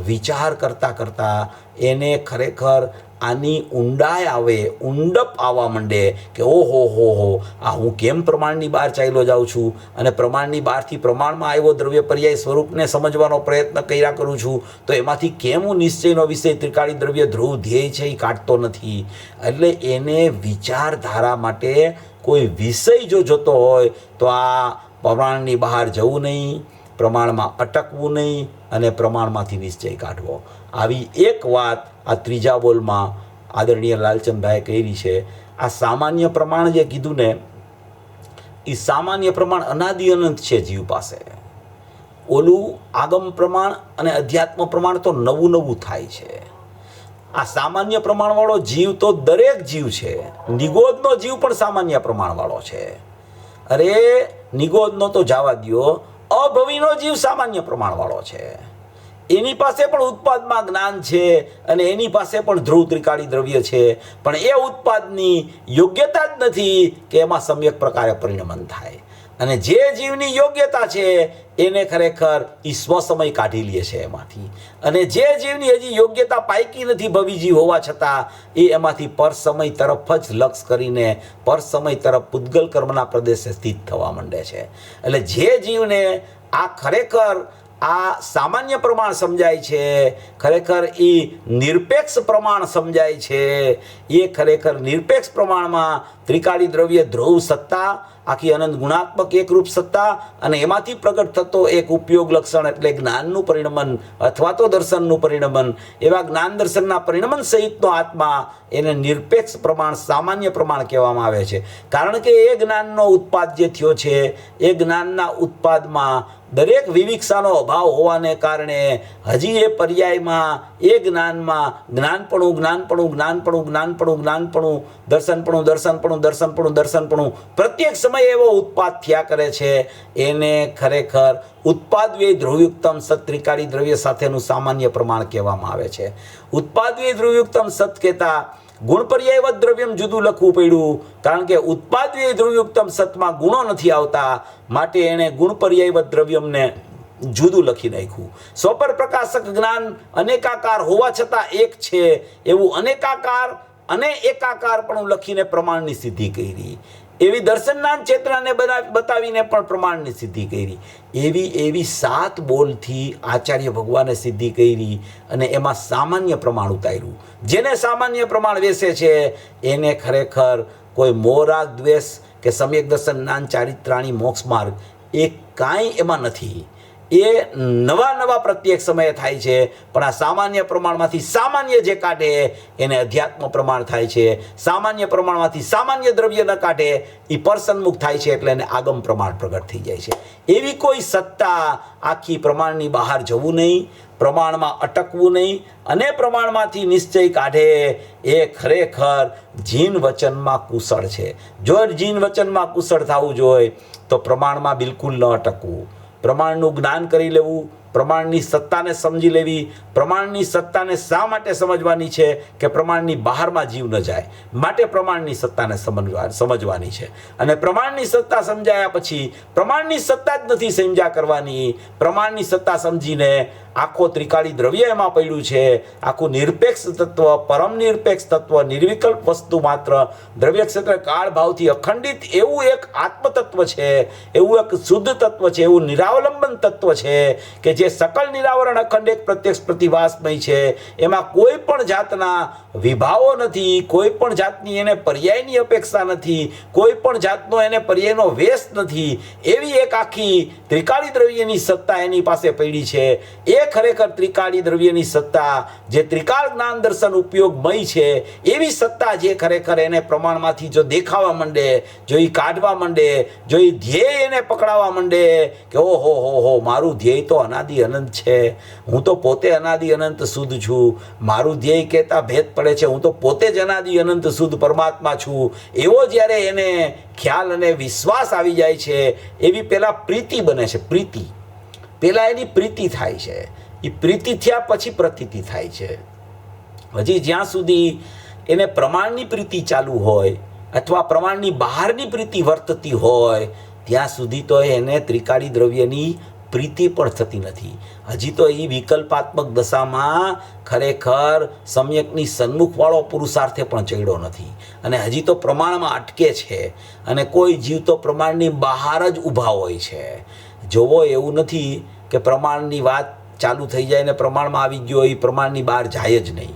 વિચાર કરતાં કરતાં એને ખરેખર આની ઊંડાઈ આવે, ઊંડપ આવવા માંડે કે ઓહો હો, આ હું કેમ પ્રમાણની બહાર ચાલ્યો જાઉં છું અને પ્રમાણની બહારથી પ્રમાણમાં આવ્યો દ્રવ્ય પર્યાય સ્વરૂપને સમજવાનો પ્રયત્ન કર્યા કરું છું, તો એમાંથી કેમ હું નિશ્ચયનો વિષય ત્રિકાળી દ્રવ્ય ધ્રુવ ધ્યેય છે એ કાઢતો નથી. એટલે એને વિચારધારા માટે કોઈ વિષય જો જોતો હોય તો આ પ્રમાણની બહાર જવું નહીં, પ્રમાણમાં અટકવું નહીં, અને પ્રમાણમાંથી નિશ્ચય કાઢવો. આવી એક વાત આ ત્રીજા બોલમાં આદરણીય લાલચંદભાઈએ કરી છે. આ સામાન્ય પ્રમાણ જે કીધું ને, એ સામાન્ય પ્રમાણ અનાદિ અનંત છે જીવ પાસે. ઓલું આગમ પ્રમાણ અને અધ્યાત્મ પ્રમાણ તો નવું નવું થાય છે. આ સામાન્ય પ્રમાણવાળો જીવ તો દરેક જીવ છે. નિગોદનો જીવ પણ સામાન્ય પ્રમાણવાળો છે. અરે નિગોદનો તો જવા દ્યો, અભવીનો જીવ સામાન્ય પ્રમાણવાળો છે. એની પાસે પણ ઉત્પાદમાં જ્ઞાન છે અને એની પાસે પણ ધ્રુવ ત્રિકાળી દ્રવ્ય છે, પણ એ ઉત્પાદની યોગ્યતા જ નથી કે એમાં સમ્યક પ્રકારે પરિણમન થાય. અને જે જીવની યોગ્યતા છે એને ખરેખર એ સ્વસમય કાઢી લે છે એમાંથી. અને જે જીવની હજી યોગ્યતા પાયકી નથી ભવિજીવ હોવા છતાં, એ એમાંથી પરસમય તરફ જ લક્ષ કરીને પરસમય તરફ પૂતગલ કર્મના પ્રદેશે સ્થિત થવા માંડે છે. એટલે જે જીવને આ ખરેખર આ સામાન્ય પ્રમાણ સમજાય છે, ખરેખર એ નિરપેક્ષ પ્રમાણ સમજાય છે, એ ખરેખર નિરપેક્ષ પ્રમાણમાં ત્રિકાળી દ્રવ્ય ધ્રુવ સત્તા, આખી અનંત ગુણાત્મક એકરૂપ સત્તા, અને એમાંથી પ્રગટ થતો એક ઉપયોગ લક્ષણ એટલે જ્ઞાનનું પરિણમન અથવા તો દર્શનનું પરિણમન, એવા જ્ઞાન દર્શનના પરિણમન સહિતનો આત્મા, એને નિરપેક્ષ પ્રમાણ સામાન્ય પ્રમાણ કહેવામાં આવે છે. કારણ કે એ જ્ઞાનનો ઉત્પાદ જે થયો છે, એ જ્ઞાનના ઉત્પાદમાં દરેક વિવિક્ષાનો અભાવ હોવાને કારણે હજી એ પર્યાયમાં, એ જ્ઞાનમાં જ્ઞાનપણું, દર્શનપણું પ્રત્યેક સમય એવો ઉત્પાદ થયા કરે છે. એને ખરેખર ઉત્પાદવ્યય ધ્રુવયુક્તમ સત ત્રિકાળી દ્રવ્ય સાથેનું સામાન્ય પ્રમાણ કહેવામાં આવે છે. ઉત્પાદવ્યય ધ્રુવયુક્તમ સત કહેતા ગુણ પર્યાયવત દ્રવ્યમ જુદું લખવું પડ્યું, કારણ કે ઉત્પાદવ્યય ધ્રુવયુક્તમ સતમાં ગુણો નથી આવતા, માટે એણે ગુણ પર્યાયવત દ્રવ્યમને જુદું લખી નાખ્યું. સ્વપર પ્રકાશક જ્ઞાન અનેકાકાર હોવા છતાં એક છે એવું અનેકાકાર અને એકાકાર પણ લખીને પ્રમાણની સિદ્ધિ કરી. એવી દર્શનનાન ચેતનાને બતાવીને પણ પ્રમાણની સિદ્ધિ કરી. એવી 7 બોલથી આચાર્ય ભગવાને સિદ્ધિ કરી અને એમાં સામાન્ય પ્રમાણ ઉતાર્યું. જેને સામાન્ય પ્રમાણ વેસે છે એને ખરેખર કોઈ મોહરાગ દ્વેષ કે સમ્યક દર્શન જ્ઞાન ચારિત્રાણી મોક્ષ માર્ગ એ કાંઈ એમાં નથી. એ નવા પ્રત્યેક સમયે થાય છે, પણ આ સામાન્ય પ્રમાણમાંથી સામાન્ય જે કાઢે એને અધ્યાત્મ પ્રમાણ થાય છે. સામાન્ય પ્રમાણમાંથી સામાન્ય દ્રવ્ય ન કાઢે એ પરસન્મુખ થાય છે, એટલે એને આગમ પ્રમાણ પ્રગટ થઈ જાય છે. એવી કોઈ સત્તા આખી પ્રમાણની બહાર જવું નહીં, પ્રમાણમાં અટકવું નહીં અને પ્રમાણમાંથી નિશ્ચય કાઢે એ ખરેખર જીન વચનમાં કુશળ છે. જો જીન વચનમાં કુશળ થવું જોઈએ તો પ્રમાણમાં બિલકુલ ન અટકવું, પ્રમાણનું જ્ઞાન કરી લેવું, પ્રમાણની સત્તાને સમજી લેવી. પ્રમાણની સત્તાને શા માટે સમજવાની છે કે પ્રમાણની બહારમાં જીવ ન જાય, માટે પ્રમાણની સત્તાને સમજવાની છે. અને પ્રમાણની સત્તા સમજાયા પછી પ્રમાણની સત્તા જ નથી સમજ્યા કરવાની. પ્રમાણની સત્તા સમજીને આખો ત્રિકાળી દ્રવ્ય એમાં પડ્યું છે, આખું નિરપેક્ષ તત્વ, પરમ નિરપેક્ષ તત્વ, નિર્વિકલ્પ વસ્તુ માત્ર દ્રવ્ય ક્ષેત્ર કાળ ભાવથી અખંડિત એવું એક આત્મતત્વ છે, એવું એક શુદ્ધ તત્વ છે, એવું નિરાવલંબન તત્વ છે કે જે સકલ નિરાવરણ અખંડ એક પ્રત્યક્ષ પ્રતિભાસમય છે. એમાં કોઈ પણ જાતના વિભાવો નથી, કોઈ પણ જાતની એને પર્યાયની અપેક્ષા નથી, કોઈ પણ જાતનો એને પર્યાયનો વેશ નથી. એવી એક આખી ત્રિકાળી દ્રવ્યની સત્તા એની પાસે પડી છે. એ ખરેખર ત્રિકાળી દ્રવ્યની સત્તા જે ત્રિકાળ જ્ઞાન દર્શન ઉપયોગમય છે, એવી સત્તા જે ખરેખર એને પ્રમાણમાંથી જો દેખાવા માંડે, જો એ કાઢવા માંડે, જો એ ધ્યેય એને પકડાવા માંડે કે ઓહો હો મારું ધ્યેય તો અનાદિ અનંત છે, હું તો પોતે અનાદિ અનંત શુદ્ધ છું, મારું ધ્યેય કહેતા ભેદ પડે છે, હું તો પોતે જ અનાદિ અનંત શુદ્ધ પરમાત્મા છું, એવો જ્યારે એને ખ્યાલ અને વિશ્વાસ આવી જાય છે, એવી પહેલાં પ્રીતિ બને છે. પ્રીતિ પહેલાં એની પ્રીતિ થાય છે, એ પ્રીતિ થયા પછી પ્રતીતિ થાય છે. હજી જ્યાં સુધી એને પ્રમાણની પ્રીતિ ચાલુ હોય અથવા પ્રમાણની બહારની પ્રીતિ વર્તતી હોય ત્યાં સુધી તો એને ત્રિકાળી દ્રવ્યની પ્રીતિ પણ થતી નથી. હજી તો એ વિકલ્પાત્મક દશામાં ખરેખર સમ્યકની સન્મુખવાળો પુરુષાર્થે પણ ચડ્યો નથી અને હજી તો પ્રમાણમાં અટકે છે. અને કોઈ જીવ તો પ્રમાણની બહાર જ ઊભા હોય છે. જોવો એવું નથી કે પ્રમાણની વાત ચાલુ થઈ જાય ને પ્રમાણમાં આવી ગયો એ પ્રમાણની બહાર જાય જ નહીં,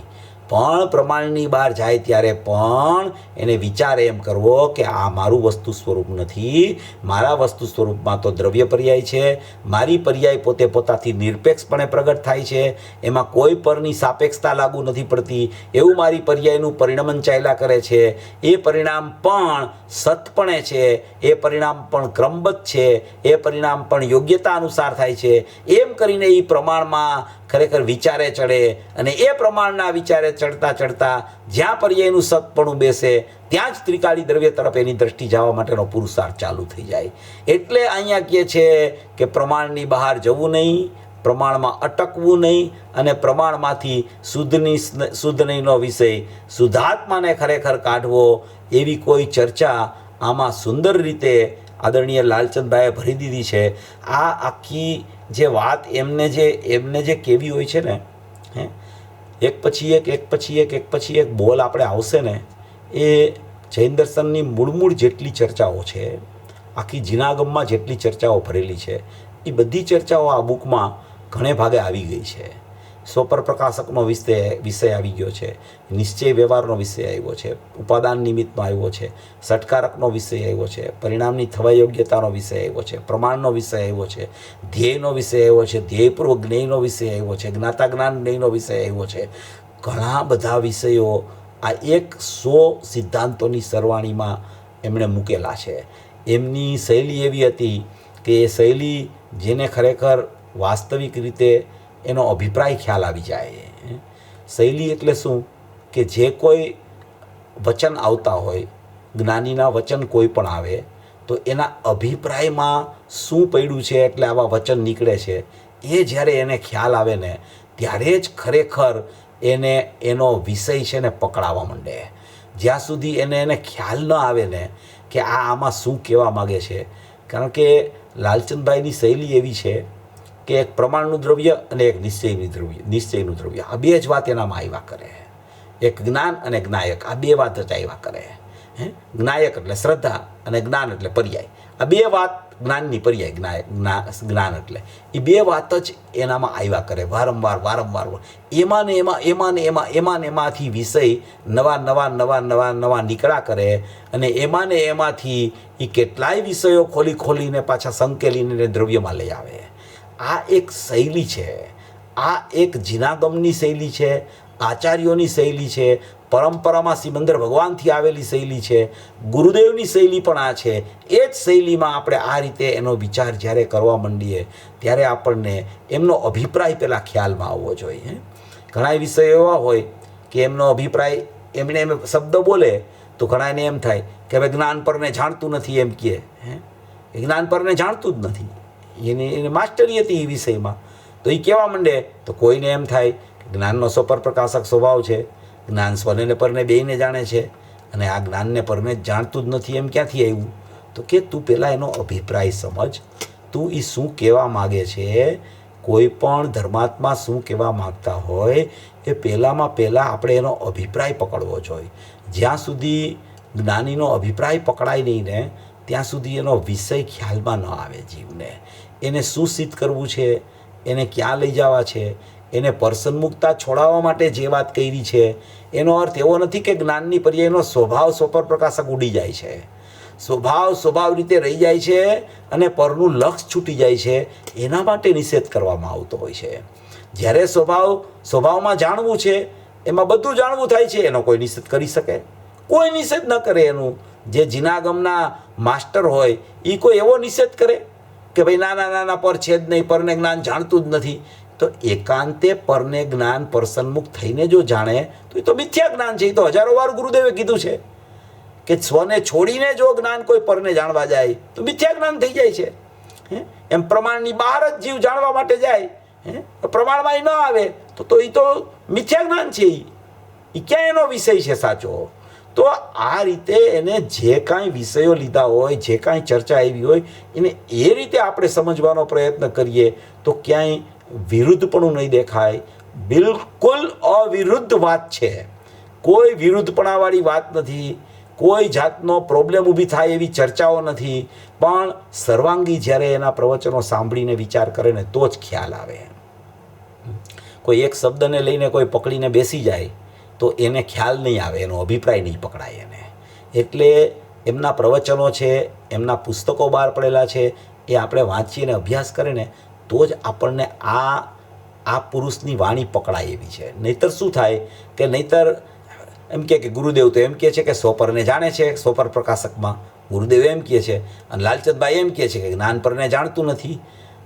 પણ પ્રમાણની બહાર જાય ત્યારે પણ એને વિચાર એમ કરવો કે આ મારું વસ્તુ સ્વરૂપ નથી, મારા વસ્તુ સ્વરૂપમાં તો દ્રવ્ય પર્યાય છે, મારી પર્યાય પોતે પોતાથી નિરપેક્ષપણે પ્રગટ થાય છે, એમાં કોઈ પરની સાપેક્ષતા લાગુ નથી પડતી, એવું મારી પર્યાયનું પરિણમન ચાલ્યા કરે છે. એ પરિણામ પણ સતપણે છે, એ પરિણામ પણ ક્રમબદ્ધ છે, એ પરિણામ પણ યોગ્યતા અનુસાર થાય છે. એમ કરીને એ પ્રમાણમાં ખરેખર વિચારે ચડે અને એ પ્રમાણના વિચારે ચડતા જ્યાં પર્યાયનું સતપણું બેસે ત્યાં જ ત્રિકાળી દ્રવ્ય તરફ એની દ્રષ્ટિ જવા માટેનો પુરુષાર્થ ચાલુ થઈ જાય. એટલે અહીંયા કહે છે કે પ્રમાણની બહાર જવું નહીં, પ્રમાણમાં અટકવું નહીં અને પ્રમાણમાંથી શુદ્ધ નહીંનો વિષય શુદ્ધાત્માને ખરેખર કાઢવો. એવી કોઈ ચર્ચા આમાં સુંદર રીતે આદરણીય લાલચંદભાઈએ ભરી દીધી છે. આ આખી જે વાત એમને જે કેવી હોય છે ને, એક પછી એક બોલ આપણે આવશે ને, એ જૈન દર્શનની મૂળ જેટલી ચર્ચાઓ છે, આખી જીનાગમમાં જેટલી ચર્ચાઓ ભરેલી છે, એ બધી ચર્ચાઓ આ બુકમાં ઘણે ભાગે આવી ગઈ છે. સ્વપર પ્રકાશકનો વિષય આવી ગયો છે, નિશ્ચય વ્યવહારનો વિષય આવ્યો છે, ઉપાદાન નિમિત્તનો આવ્યો છે, સટકારકનો વિષય આવ્યો છે, પરિણામની થવા યોગ્યતાનો વિષય આવ્યો છે, પ્રમાણનો વિષય આવ્યો છે, ધ્યેયનો વિષય આવ્યો છે, ધ્યેયપૂર્વક જ્ઞેયનો વિષય આવ્યો છે, જ્ઞાતા જ્ઞાન જ્ઞેયનો વિષય આવ્યો છે. ઘણા બધા વિષયો આ 100 સિદ્ધાંતોની સરવાણીમાં એમણે મૂકેલા છે. એમની શૈલી એવી હતી કે એ શૈલી જેને ખરેખર વાસ્તવિક રીતે એનો અભિપ્રાય ખ્યાલ આવી જાય. શૈલી એટલે શું કે જે કોઈ વચન આવતા હોય, જ્ઞાનીના વચન કોઈ પણ આવે તો એના અભિપ્રાયમાં શું પડ્યું છે એટલે આવા વચન નીકળે છે, એ જ્યારે એને ખ્યાલ આવે ને ત્યારે જ ખરેખર એને એનો વિષય છે ને પકડાવા માંડે. જ્યાં સુધી એને ખ્યાલ ન આવે ને કે આમાં શું કહેવા માગે છે. કારણ કે લાલચંદભાઈની શૈલી એવી છે કે એક પ્રમાણનું દ્રવ્ય અને એક નિશ્ચયનું દ્રવ્ય આ બે જ વાત એનામાં આવ્યા કરે. એક જ્ઞાન અને જ્ઞાયક આ બે વાત જ આવ્યા કરે. જ્ઞાયક એટલે શ્રદ્ધા અને જ્ઞાન એટલે પર્યાય. આ બે વાત જ્ઞાનની પર્યાય જ્ઞાન એટલે એ બે વાત જ એનામાં આવ્યા કરે વારંવાર. એમાંથી વિષય નવા નીકળ્યા કરે અને એમાંથી એ કેટલાય વિષયો ખોલીને પાછા સંકેલીને દ્રવ્યમાં લઈ આવે. આ એક શૈલી છે, આ એક જીનાગમની શૈલી છે, આચાર્યોની શૈલી છે, પરંપરામાં સિમંદર ભગવાનથી આવેલી શૈલી છે, ગુરુદેવની શૈલી પણ આ છે. એ જ શૈલીમાં આપણે આ રીતે એનો વિચાર જ્યારે કરવા માંડીએ ત્યારે આપણને એમનો અભિપ્રાય પહેલાં ખ્યાલમાં આવવો જોઈએ. ઘણા વિષયો એવા હોય કે એમનો અભિપ્રાય એમણે એમ શબ્દ બોલે તો ઘણાને એમ થાય કે હવે જ્ઞાન પરને જાણતું નથી એમ કહે. જ્ઞાન પરને જાણતું જ નથી, એને માસ્ટરી હતી એ વિષયમાં, તો એ કહેવા માંડે તો કોઈને એમ થાય કે જ્ઞાનનો સ્વપરપ્રકાશક સ્વભાવ છે, જ્ઞાન સ્વને પરને બેયને જાણે છે અને આ જ્ઞાનને પરને જાણતું જ નથી એમ ક્યાંથી આવ્યું? તો કે તું પહેલાં એનો અભિપ્રાય સમજ, તું એ શું કહેવા માગે છે. કોઈ પણ ધર્માત્મા શું કહેવા માગતા હોય એ પહેલાં આપણે એનો અભિપ્રાય પકડવો જોઈએ. જ્યાં સુધી જ્ઞાનીનો અભિપ્રાય પકડાય નહીં ને ત્યાં સુધી એનો વિષય ખ્યાલમાં ન આવે જીવને. એને શું સિદ્ધ કરવું છે, એને ક્યાં લઈ જવા છે, એને પર્સન મુક્તા છોડાવવા માટે જે વાત કરી છે એનો અર્થ એવો નથી કે જ્ઞાનની પર્યાયનો સ્વભાવ સ્વપર પ્રકાશક ઉડી જાય છે, સ્વભાવ રીતે રહી જાય છે અને પરનું લક્ષ છૂટી જાય છે. એના માટે નિષેધ કરવામાં આવતો હોય છે. જ્યારે સ્વભાવમાં જાણવું છે એમાં બધું જાણવું થાય છે, એનો કોઈ નિષેધ કરી શકે? કોઈ નિષેધ ન કરે. એનું જે જીનાગમના માસ્ટર હોય એ કોઈ એવો નિષેધ કરે કે ભાઈ નાના પર છે જ નહીં, પરને જ્ઞાન જાણતું જ નથી? તો એકાંતે પરને જ્ઞાન પર્સનમુખ થઈને જો જાણે તો એ તો મિથ્યા જ્ઞાન છે. એ તો હજારો વાર ગુરુદેવે કીધું છે કે સ્વને છોડીને જો જ્ઞાન કોઈ પરને જાણવા જાય તો મિથ્યા જ્ઞાન થઈ જાય છે. એમ પ્રમાણની બહાર જ જીવ જાણવા માટે જાય, પ્રમાણમાં એ ન આવે તો એ તો મિથ્યા જ્ઞાન છે. એ ક્યાં એનો વિષય છે સાચો? તો આ રીતે એને જે કાંઈ વિષયો લીધા હોય, જે કાંઈ ચર્ચા આવી હોય એને એ રીતે આપણે સમજવાનો પ્રયત્ન કરીએ તો ક્યાંય વિરુદ્ધપણું નહીં દેખાય. બિલકુલ અવિરુદ્ધ વાત છે, કોઈ વિરુદ્ધપણાવાળી વાત નથી, કોઈ જાતનો પ્રોબ્લેમ ઊભી થાય એવી ચર્ચાઓ નથી. પણ સર્વાંગી જ્યારે એના પ્રવચનો સાંભળીને વિચાર કરે ને તો જ ખ્યાલ આવે. કોઈ એક શબ્દને લઈને કોઈ પકડીને બેસી જાય તો એને ખ્યાલ નહીં આવે, એનો અભિપ્રાય નહીં પકડાય એને. એટલે એમના પ્રવચનો છે, એમના પુસ્તકો બહાર પડેલા છે, એ આપણે વાંચીએ ને અભ્યાસ કરીએ ને તો જ આપણને આ પુરુષની વાણી પકડાય એવી છે. નહીતર શું થાય કે નહીતર એમ કે ગુરુદેવ તો એમ કહે છે કે સ્વપરને જાણે છે, સ્વપર પ્રકાશકમાં ગુરુદેવ એમ કહે છે, અને લાલચંદભાઈ એમ કહે છે કે જ્ઞાન પરને જાણતું નથી.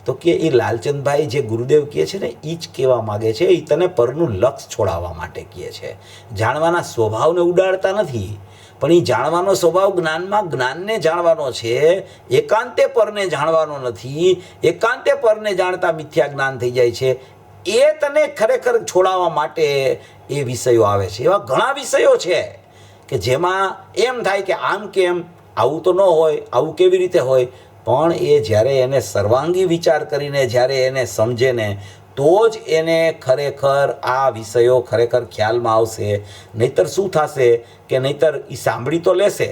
તો કે એ લાલચંદભાઈ જે ગુરુદેવ કહે છે ને એ જ કહેવા માગે છે, એ તને પરનું લક્ષ છોડાવવા માટે કહે છે. જાણવાના સ્વભાવને ઉડાડતા નથી, પણ એ જાણવાનો સ્વભાવ જ્ઞાનને જાણવાનો છે, એકાંતે પરને જાણવાનો નથી. એકાંતે પરને જાણતા મિથ્યા જ્ઞાન થઈ જાય છે. એ તને ખરેખર છોડાવવા માટે એ વિષયો આવે છે. એવા ઘણા વિષયો છે કે જેમાં એમ થાય કે આમ કેમ, આવું તો ન હોય, આવું કેવી રીતે હોય? પણ એ જ્યારે એને સર્વાંગી વિચાર કરીને જ્યારે એને સમજે ને તો જ એને ખરેખર આ વિષયો ખરેખર ખ્યાલમાં આવશે. નહીતર શું થશે કે નહીતર એ સાંભળી તો લેશે,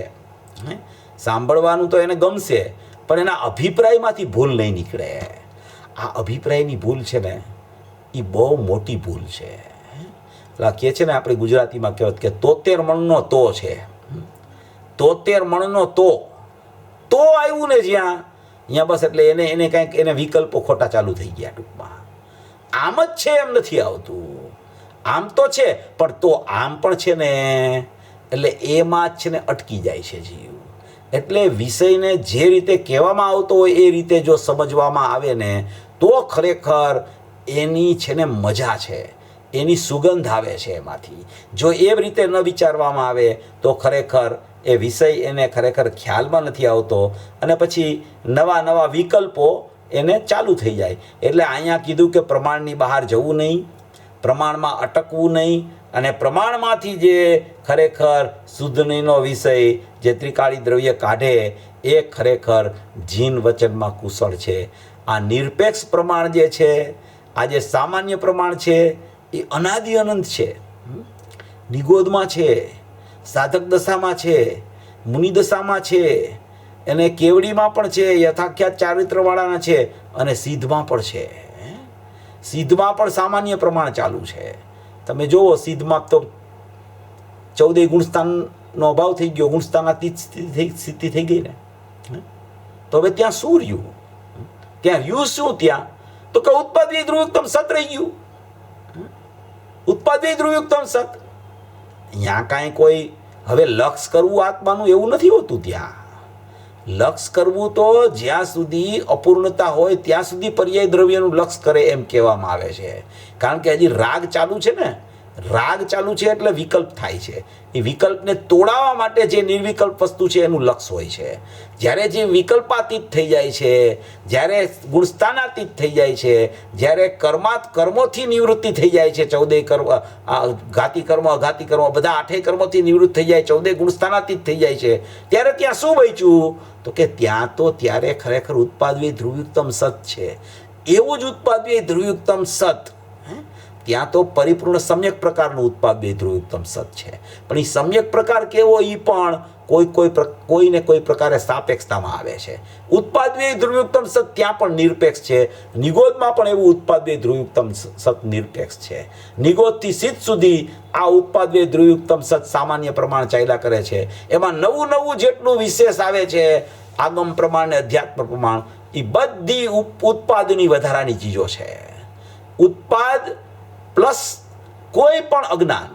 સાંભળવાનું તો એને ગમશે, પણ એના અભિપ્રાયમાંથી ભૂલ નહીં નીકળે. આ અભિપ્રાયની ભૂલ છે ને એ બહુ મોટી ભૂલ છે. એટલે કહે છે ને આપણી ગુજરાતીમાં કહેવત કે 73 મણનો તો છે, 73 મણનો તો આવ્યું ને અહીંયા બસ એટલે એને કંઈક એને વિકલ્પો ખોટા ચાલુ થઈ ગયા. ટૂંકમાં આમ જ છે એમ નથી આવતું. આમ તો છે પણ તો આમ પણ છે ને, એટલે એમાં જ છે ને અટકી જાય છે જીવ. એટલે વિષયને જે રીતે કહેવામાં આવતો હોય એ રીતે જો સમજવામાં આવે ને તો ખરેખર એની છે ને મજા છે, એની સુગંધ આવે છે એમાંથી. જો એ રીતે ન વિચારવામાં આવે તો ખરેખર એ વિષય એને ખરેખર ખ્યાલમાં નથી આવતો અને પછી નવા વિકલ્પો એને ચાલુ થઈ જાય. એટલે અહીંયા કીધું કે પ્રમાણની બહાર જવું નહીં, પ્રમાણમાં અટકવું નહીં, અને પ્રમાણમાંથી જે ખરેખર શુદ્ધનીનો વિષય જે ત્રિકાળી દ્રવ્ય કાઢે એ ખરેખર જીન વચનમાં કુશળ છે. આ નિરપેક્ષ પ્રમાણ જે છે, આ જે સામાન્ય પ્રમાણ છે એ અનાદિ અનંત છે, નિગોદમાં છે, સાધક દશામાં છે, મુનિદશામાં છે, એને કેવડીમાં પણ છે, યથાખ્યાત ચારિત્રવાળાના છે, અને સિદ્ધમાં પણ છે. સિદ્ધમાં પણ સામાન્ય પ્રમાણ ચાલુ છે. તમે જુઓ સિદ્ધમાં તો 14 ગુણસ્થાનનો અભાવ થઈ ગયો, ગુણસ્થાનાતીત સ્થિતિ થઈ ગઈ ને. તો હવે ત્યાં શું રહ્યું? ત્યાં રહ્યું શું? ત્યાં તો કે ઉત્પાદિત ધ્રુવયુક્તમ સત રહી ગયું. ઉત્પાદિત ધ્રુવયુક્તમ સત. અહીંયા કાંઈ કોઈ હવે લક્ષ કરવું આત્માનું એવું નથી હોતું. ત્યાં લક્ષ કરવું તો જ્યાં સુધી અપૂર્ણતા હોય ત્યાં સુધી પર્યાય દ્રવ્યનું લક્ષ કરે એમ કહેવામાં આવે છે. કારણ કે હજી રાગ ચાલુ છે ને, રાગ ચાલુ છે એટલે વિકલ્પ થાય છે. એ વિકલ્પને તોડાવવા માટે જે નિર્વિકલ્પ વસ્તુ છે એનું લક્ષ હોય છે. જ્યારે જે વિકલ્પાતીત થઈ જાય છે, જ્યારે ગુણસ્થાનાતીત થઈ જાય છે, જ્યારે કર્મોથી નિવૃત્તિ થઈ જાય છે, 14 કર્મ, ઘાતી કર્મ, અઘાતી કર્મ, બધા 8 કર્મોથી નિવૃત્ત થઈ જાય, 14 ગુણસ્થાનાતીત થઈ જાય છે, ત્યારે ત્યાં શું બચ્યું? તો કે ત્યાં તો ત્યારે ખરેખર ઉત્પાદવી ધ્રુવયુક્તમ સત છે. એવું જ ઉત્પાદવી ધ્રુવયુક્તમ સત, ત્યાં તો પરિપૂર્ણ સમ્યક પ્રકારનું ઉત્પાદવી ધ્રુવયુક્તમ સત છે. પણ એ સમ્યક પ્રકાર કેવો? એ પણ કોઈને કોઈ પ્રકારે સાપેક્ષતામાં આવે છે. ઉત્પાદવી ધ્રુવયુક્તમ સત ત્યાં પણ નિરપેક્ષ છે. નિગોદમાં પણ એવું ઉત્પાદવી ધ્રુવયુક્તમ સત નિરપેક્ષ છે. નિગોદથી સિદ્ધ સુધી આ ઉત્પાદવી ધ્રુવયુક્તમ સત સામાન્ય પ્રમાણ ચાલ્યા કરે છે. એમાં નવું નવું જેટલું વિશેષ આવે છે, આગમ પ્રમાણ ને અધ્યાત્મ પ્રમાણ, એ બધી ઉત્પાદની વધારાની ચીજો છે. ઉત્પાદ પ્લસ કોઈ પણ અજ્ઞાન,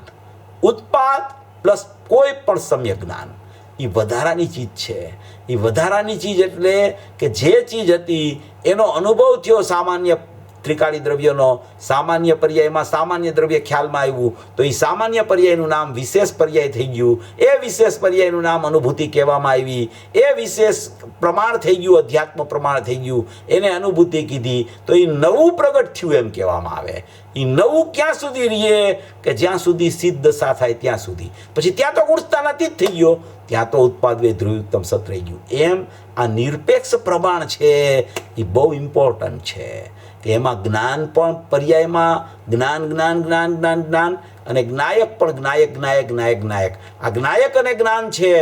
ઉત્પાદ પ્લસ કોઈ પણ સમ્યક જ્ઞાન, એ વધારાની ચીજ છે. એ વધારાની ચીજ એટલે કે જે ચીજ હતી એનો અનુભવ થયો સામાન્ય ત્રિકાળી દ્રવ્યનો, સામાન્ય પર્યાયમાં સામાન્ય દ્રવ્ય ખ્યાલમાં આવ્યું, તો એ સામાન્ય પર્યાયનું નામ વિશેષ પર્યાય થઈ ગયું. એ વિશેષ પર્યાયનું નામ અનુભૂતિ કહેવામાં આવી. એ વિશેષ પ્રમાણ થઈ ગયું, અધ્યાત્મ પ્રમાણ થઈ ગયું, એને અનુભૂતિ કીધી. તો એ નવું પ્રગટ થયું એમ કહેવામાં આવે. એ નવું ક્યાં સુધી રહીએ? કે જ્યાં સુધી સિદ્ધ દશા થાય ત્યાં સુધી. પછી ત્યાં તો ગુણસ્થાનાતીત થઈ ગયો, ત્યાં તો ઉત્પાદવે ધ્રુવયુક્તમ સત રહી ગયું. એમ આ નિરપેક્ષ પ્રમાણ છે એ બહુ ઇમ્પોર્ટન્ટ છે. કે એમાં જ્ઞાન પણ પર્યાયમાં જ્ઞાન જ્ઞાન જ્ઞાન જ્ઞાન જ્ઞાન, અને જ્ઞાયક પણ જ્ઞાયક જ્ઞાયક જ્ઞાયક જ્ઞાયક. આ જ્ઞાયક અને જ્ઞાન છે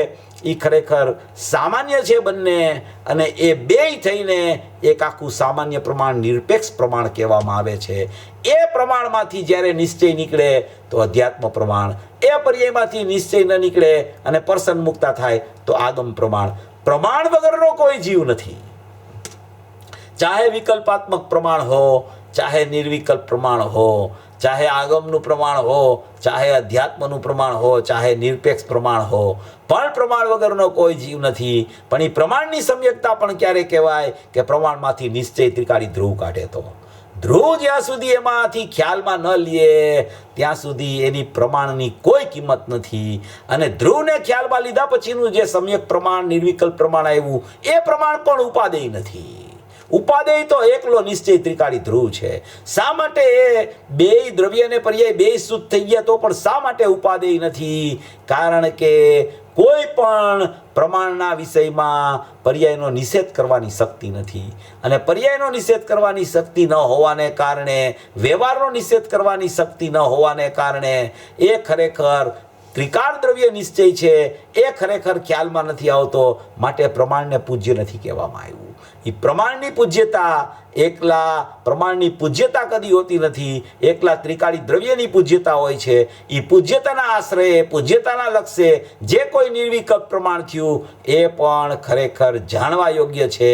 એ ખરેખર સામાન્ય છે બંને, અને એ બેય થઈને એક આખું સામાન્ય પ્રમાણ, નિરપેક્ષ પ્રમાણ કહેવામાં આવે છે. એ પ્રમાણમાંથી જ્યારે નિશ્ચય નીકળે તો અધ્યાત્મ પ્રમાણ, એ પર્યાયમાંથી નિશ્ચય ન નીકળે અને પર્સન મુક્તા થાય તો આગમ પ્રમાણ. પ્રમાણ વગરનો કોઈ જીવ નથી. ચાહે વિકલ્પાત્મક પ્રમાણ હો, ચાહે નિર્વિકલ્પ પ્રમાણ હો, ચાહે આગમનું પ્રમાણ હો, ચાહે અધ્યાત્મનું પ્રમાણ હો, ચાહે નિરપેક્ષ પ્રમાણ હો, પણ પ્રમાણ વગરનો કોઈ જીવ નથી. પણ એ પ્રમાણની સમ્યકતા પણ ક્યારે કહેવાય? કે પ્રમાણમાંથી નિશ્ચય ત્રિકાળી ધ્રુવ કાઢે તો. ધ્રુવ જ્યાં સુધી એમાંથી ખ્યાલમાં ન લે ત્યાં સુધી એની પ્રમાણની કોઈ કિંમત નથી. અને ધ્રુવને ખ્યાલમાં લીધા પછીનું જે સમ્યક પ્રમાણ, નિર્વિકલ્પ પ્રમાણ આવ્યું, એ પ્રમાણ પણ ઉપાદેય નથી. ઉપાદેય તો એકલો નિશ્ચય ત્રિકાળી ધ્રુવ છે. શા માટે એ બેય દ્રવ્યને પર્યાય બેય શુદ્ધ થઈ ગયા તો પણ શા માટે ઉપાદેય નથી? કારણ કે કોઈ પણ પ્રમાણના વિષયમાં પર્યાયનો નિષેધ કરવાની શક્તિ નથી. અને પર્યાયનો નિષેધ કરવાની શક્તિ ન હોવાને કારણે, વ્યવહારનો નિષેધ કરવાની શક્તિ ન હોવાને કારણે એ ખરેખર ત્રિકાળ દ્રવ્ય નિશ્ચય છે એ ખરેખર ખ્યાલમાં નથી આવતો. માટે પ્રમાણને પૂજ્ય નથી કહેવામાં આવ્યું. એ પ્રમાણની પૂજ્યતા, એકલા પ્રમાણની પૂજ્યતા કદી હોતી નથી. એકલા ત્રિકાળી દ્રવ્યની પૂજ્યતા હોય છે. એ પૂજ્યતાના આશ્રયે, પૂજ્યતાના લક્ષ્ય જે કોઈ નિર્વિકલ્પ પ્રમાણ થયું એ પણ ખરેખર જાણવા યોગ્ય છે,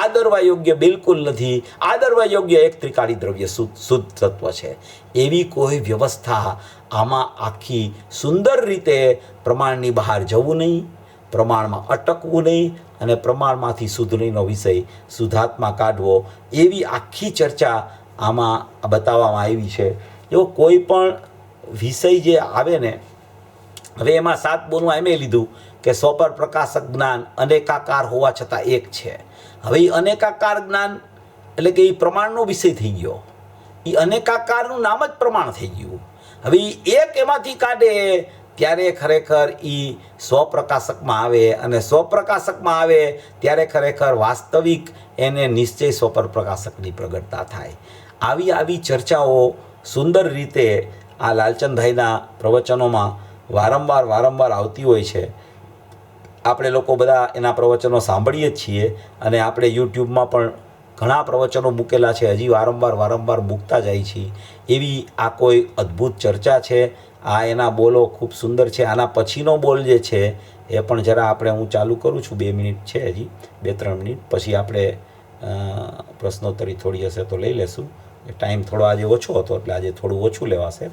આદરવા યોગ્ય બિલકુલ નથી. આદરવા યોગ્ય એક ત્રિકાળી દ્રવ્ય શુદ્ધ તત્વ છે. એવી કોઈ વ્યવસ્થા આમાં આખી સુંદર રીતે પ્રમાણની બહાર જવું નહીં, પ્રમાણમાં અટકવું નહીં, અને પ્રમાણમાંથી શુદ્ધનો વિષય શુદ્ધાત્મા કાઢવો, એવી આખી ચર્ચા આમાં બતાવવામાં આવી છે. જો કોઈ પણ વિષય જે આવે ને, હવે એમાં 7 બોનું એમ લીધું કે સોપર પ્રકાશક જ્ઞાન અનેકાકાર હોવા છતાં એક છે. હવે એ અનેકાકાર જ્ઞાન એટલે કે એ પ્રમાણનો વિષય થઈ ગયો. એ અનેકાકારનું નામ જ પ્રમાણ થઈ ગયું. હવે એક એમાંથી કાઢે ત્યારે ખરેખર એ સ્વપ્રકાશકમાં આવે, અને સ્વપ્રકાશકમાં આવે ત્યારે ખરેખર વાસ્તવિક એને નિશ્ચય સ્વપર પ્રકાશકની પ્રગટતા થાય. આવી ચર્ચાઓ સુંદર રીતે આ લાલચંદભાઈના પ્રવચનોમાં વારંવાર આવતી હોય છે. આપણે લોકો બધા એના પ્રવચનો સાંભળીએ જ છીએ અને આપણે યુટ્યુબમાં પણ ઘણા પ્રવચનો મૂકેલા છે, હજી વારંવાર મૂકતા જાય છીએ. એવી આ કોઈ અદ્ભુત ચર્ચા છે. આ એના બોલો ખૂબ સુંદર છે. આના પછીનો બોલ જે છે એ પણ જરા આપણે હું ચાલુ કરું છું. 2 મિનિટ છે, હજી 2-3 મિનિટ પછી આપણે પ્રશ્નોત્તરી થોડી હશે તો લઈ લેશું. ટાઈમ થોડો આજે ઓછો હતો એટલે આજે થોડું ઓછું લેવાશે.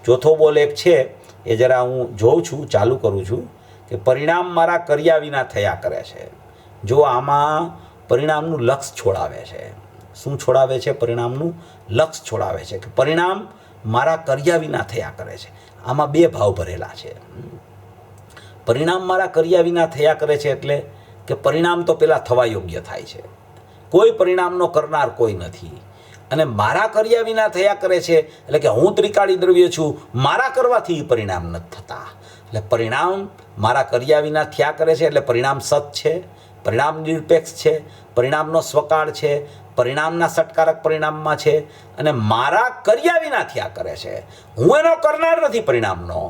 ચોથો બોલ એક છે એ જરા હું જોઉં છું, ચાલુ કરું છું કે પરિણામ મારા કર્યા વિના થયા કરે છે. જો આમાં પરિણામનું લક્ષ છોડાવે છે. શું છોડાવે છે? પરિણામનું લક્ષ છોડાવે છે કે પરિણામ મારા કર્યા વિના થયા કરે છે. આમાં 2 ભાવ ભરેલા છે. પરિણામ મારા કર્યા વિના થયા કરે છે એટલે કે પરિણામ તો પેલા થવા યોગ્ય થાય છે. કોઈ પરિણામનો કરનાર કોઈ નથી. અને મારા કર્યા વિના થયા કરે છે એટલે કે હું ત્રિકાળી દ્રવ્ય છું, મારા કરવાથી પરિણામ નથી થતા. એટલે પરિણામ મારા કર્યા વિના થયા કરે છે એટલે પરિણામ સત છે, પરિણામ નિરપેક્ષ છે, પરિણામનો સ્વકાળ છે, પરિણામના સટકારક પરિણામમાં છે અને મારા કર્યા વિના થયા કરે છે. હું એનો કરનાર નથી પરિણામનો.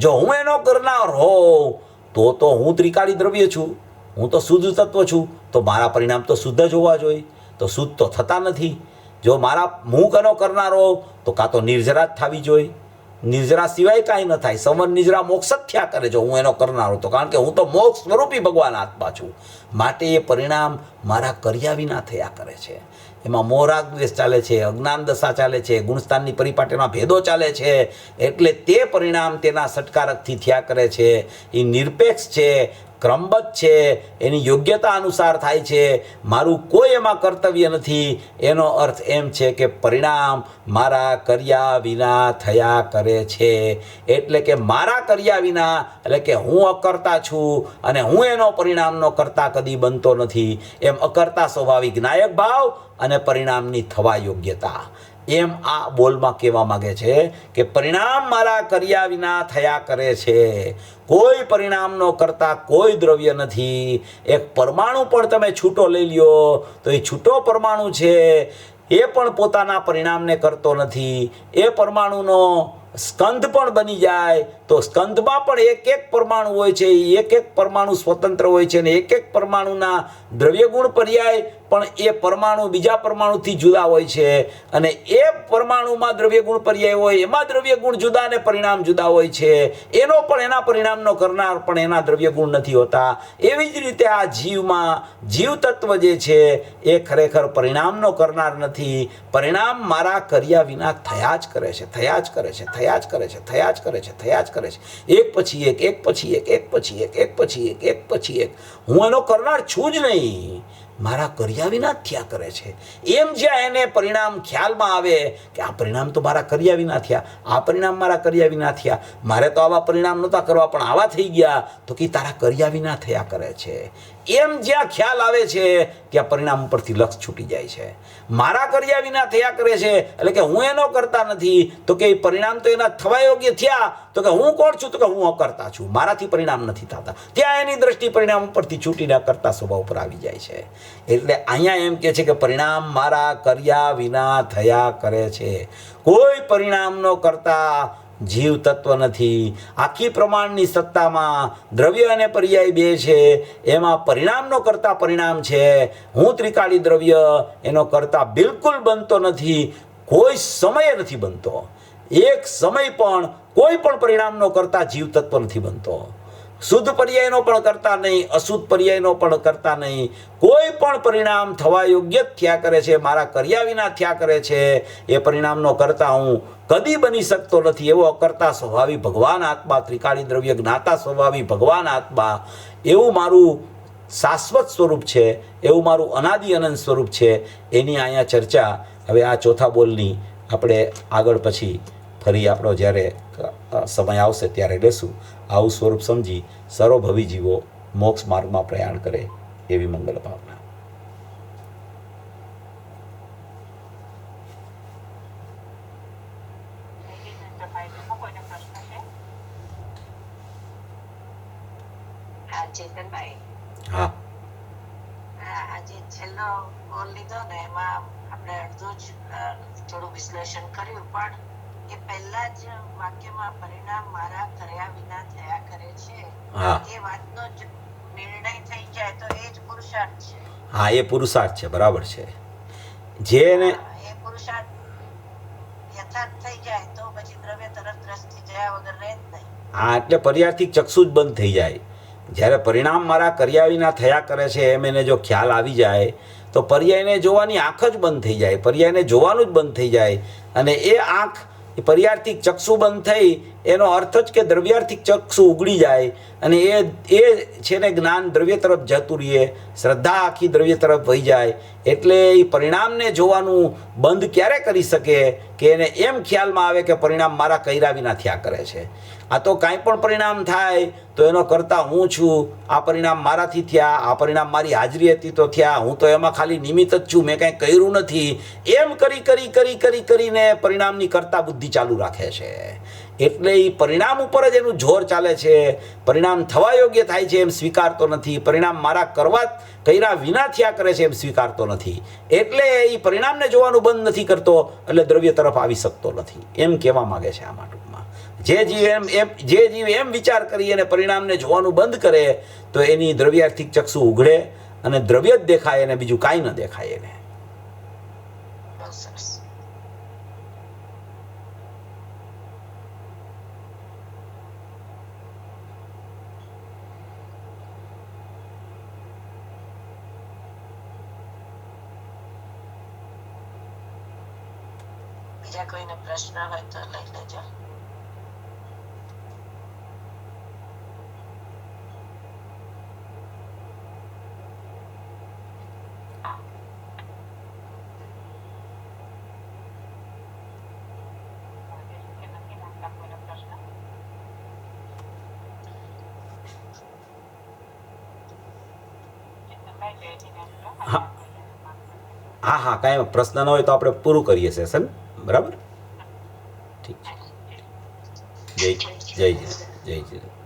જો હું એનો કરનાર હોઉં તો હું ત્રિકાળી દ્રવ્ય છું, હું તો શુદ્ધ તત્વ છું, તો મારા પરિણામ તો શુદ્ધ જ હોવા જોઈએ. તો શુદ્ધ તો થતા નથી. જો હું કનો કરનાર હોઉં તો કાં તો નિર્જરા જ થવી જોઈએ. નિર્જરા સિવાય કાંઈ ન થાય. સંવર નિજરા મોક્ષ જ થયા કરે જો હું એનો કરનાર હતો, કારણ કે હું તો મોક્ષ સ્વરૂપી ભગવાન આત્મા છું. માટે એ પરિણામ મારા કર્યા વિના થયા કરે છે. એમાં મોહરાગ દ્વેષ ચાલે છે, અજ્ઞાન દશા ચાલે છે, ગુણસ્થાનની પરિપાટીના ભેદો ચાલે છે. એટલે તે પરિણામ તેના સટકારકથી થયા કરે છે. એ નિરપેક્ષ છે, ક્રમબદ્ધ છે, એની યોગ્યતા અનુસાર થાય છે. મારું કોઈ એમાં કર્તવ્ય નથી. એનો અર્થ એમ છે કે પરિણામ મારા કર્યા વિના થયા કરે છે. એટલે કે મારા કર્યા વિના એટલે કે હું અકર્તા છું અને હું એનો પરિણામનો કર્તા કદી બનતો નથી. એમ અકર્તા સ્વાભાવિક નાયક ભાવ અને પરિણામની થવા યોગ્યતા, એમ આ બોલમાં કહેવા માગે છે કે પરિણામ મારા કર્યા વિના થયા કરે છે. કોઈ પરિણામનો કરતા કોઈ દ્રવ્ય નથી. એક પરમાણુ પણ તમે છૂટો લઈ લ્યો તો એ છૂટો પરમાણુ છે એ પણ પોતાના પરિણામને કરતો નથી. એ પરમાણુનો સ્કંધ પણ બની જાય તો સ્કંધમાં પણ એક પરમાણુ હોય છે. એક પરમાણુ સ્વતંત્ર હોય છે અને એક પરમાણુના દ્રવ્ય ગુણ પર્યાય પણ એ પરમાણુ બીજા પરમાણુથી જુદા હોય છે. અને એ પરમાણુમાં દ્રવ્ય ગુણ પર્યાય હોય એમાં દ્રવ્ય ગુણ જુદા અને પરિણામ જુદા હોય છે. એનો પણ એના પરિણામનો કરનાર પણ એના દ્રવ્ય ગુણ નથી હોતા. એવી જ રીતે આ જીવમાં જીવ તત્વ જે છે એ ખરેખર પરિણામનો કરનાર નથી. પરિણામ મારા કર્યા વિના થયા જ કરે છે, થયા જ કરે છે, થયા જ કરે છે, થયા જ કરે છે, થયા જ કરે છે. એક પછી એક, એક પછી એક, એક પછી એક, એક પછી એક, એક પછી એક. હું એનો કરનાર છું જ નહીં. મારા કર્યા વિના જ થયા કરે છે. એમ જ્યાં એને પરિણામ ખ્યાલમાં આવે કે આ પરિણામ તો મારા કર્યા વિના થયા, આ પરિણામ મારા કર્યા વિના થયા, મારે તો આવા પરિણામ નહોતા કરવા પણ આવા થઈ ગયા, તો કે તારા કર્યા વિના થયા કરે છે. એમ જ્યાં ખ્યાલ આવે છે ત્યાં પરિણામ ઉપરથી લક્ષ છૂટી જાય છે. મારા કર્યા વિના થયા કરે છે એટલે કે હું એનો કરતા નથી, તો કે પરિણામ તો એના થવા યોગ્ય થયા, તો કે હું કોણ છું? તો કે હું અકર્તા છું, મારાથી પરિણામ નથી થતા. ત્યાં એની દ્રષ્ટિ પરિણામ ઉપરથી છૂટીને કરતા સ્વભાવ ઉપર આવી જાય છે. એટલે અહીંયા એમ કે છે કે પરિણામ મારા કર્યા વિના થયા કરે છે. કોઈ પરિણામનો કરતા જીવ તત્વ નથી. આખી પ્રમાણની સત્તામાં દ્રવ્ય અને પર્યાય 2 છે. એમાં પરિણામનો કરતા પરિણામ છે. હું ત્રિકાળી દ્રવ્ય એનો કરતા બિલકુલ બનતો નથી. કોઈ સમયે નથી બનતો. એક સમય પણ કોઈ પણ પરિણામનો કરતા જીવ તત્વ નથી બનતો. શુદ્ધ પર્યાયનો પણ કરતા નહીં, અશુદ્ધ પર્યાયનો પણ કરતા નહીં. કોઈ પણ પરિણામ થવા યોગ્ય જ થયા કરે છે. મારા કર્યા વિના થયા કરે છે. એ પરિણામનો કરતા હું કદી બની શકતો નથી. એવો અકર્તા સ્વભાવી ભગવાન આત્મા, ત્રિકાળી દ્રવ્ય જ્ઞાતા સ્વભાવી ભગવાન આત્મા, એવું મારું શાશ્વત સ્વરૂપ છે, એવું મારું અનાદિ અનંત સ્વરૂપ છે. એની અહીંયા ચર્ચા હવે આ ચોથા બોલની આપણે આગળ પછી ફરી આપણો જ્યારે સમય આવશે ત્યારે લેશું. આવું સ્વરૂપ સમજી સર્વભવી જીવો મોક્ષ માર્ગમાં પ્રયાણ કરે એવી મંગલ ભાવના. હા, આજે છેલ્લો બોલ લીધો ને એમાં આપણે અડધું જ થોડું વિશ્લેષણ કર્યું, પણ એ પહેલા જ વાક્યમાં પરિણામ મારા કર્યા વિના થયા કરે છે હા, એ વાતનો જ નિર્ણય થઈ જાય તો એ જ પુરુષાર્થ છે. હા, એ પુરુષાર્થ છે, બરાબર છે. જેને એ પુરુષાર્થ યથાર્થ થઈ જાય તો પછી દ્રવ્ય તરફ દ્રષ્ટિ જયા વગર રહે જ નહીં. હા, એટલે પર્યાર્થિક ચક્ષુ જ બંધ થઈ જાય. જ્યારે પરિણામ મારા કર્યા વિના થયા કરે છે એમ એને જો ખ્યાલ આવી જાય તો પર્યાયને જોવાની આંખ જ બંધ થઈ જાય, પર્યાયને જોવાનું જ બંધ થઈ જાય. અને એ આંખ, એ પર્યાર્થિક ચક્ષુ બંધ થઈ એનો અર્થ જ કે દ્રવ્યાર્થિક ચક્ષુ ઉગડી જાય. અને એ છે ને જ્ઞાન દ્રવ્ય તરફ જતું રહીએ, શ્રદ્ધા આખી દ્રવ્ય તરફ વહી જાય. એટલે એ પરિણામને જોવાનું બંધ ક્યારે કરી શકે કે એને એમ ખ્યાલમાં આવે કે પરિણામ મારા કર્યા વિના થયા કરે છે. આ તો કાંઈ પણ પરિણામ થાય તો એનો કરતા હું છું, આ પરિણામ મારાથી થયા, આ પરિણામ મારી હાજરી હતી તો થયા, હું તો એમાં ખાલી નિમિત્ત જ છું, મેં કાંઈ કર્યું નથી. એમ કરીને પરિણામની કર્તા બુદ્ધિ ચાલુ રાખે છે. એટલે એ પરિણામ ઉપર જ એનું જોર ચાલે છે. પરિણામ થવા યોગ્ય થાય છે એમ સ્વીકારતો નથી, પરિણામ મારા કર્યા વિના થયા કરે છે એમ સ્વીકારતો નથી. એટલે એ પરિણામને જોવાનું બંધ નથી કરતો, એટલે દ્રવ્ય તરફ આવી શકતો નથી, એમ કહેવા માગે છે આમાં ટૂંકમાં. જે જીવ એમ વિચાર કરી અને પરિણામને જોવાનું બંધ કરે તો એની દ્રવ્યાર્થિક ચક્ષુ ઉઘડે અને દ્રવ્ય જ દેખાય અને બીજું કાંઈ ન દેખાય એને. બહુ સરસ. બીજા કોઈને પ્રશ્ન હોય તો લઈ લેજો. હા હા, કાંઈ પ્રશ્ન ન હોય તો આપણે પૂરું કરીએ સેશન, બરાબર? ઠીક છે. જય જય જય જય જય.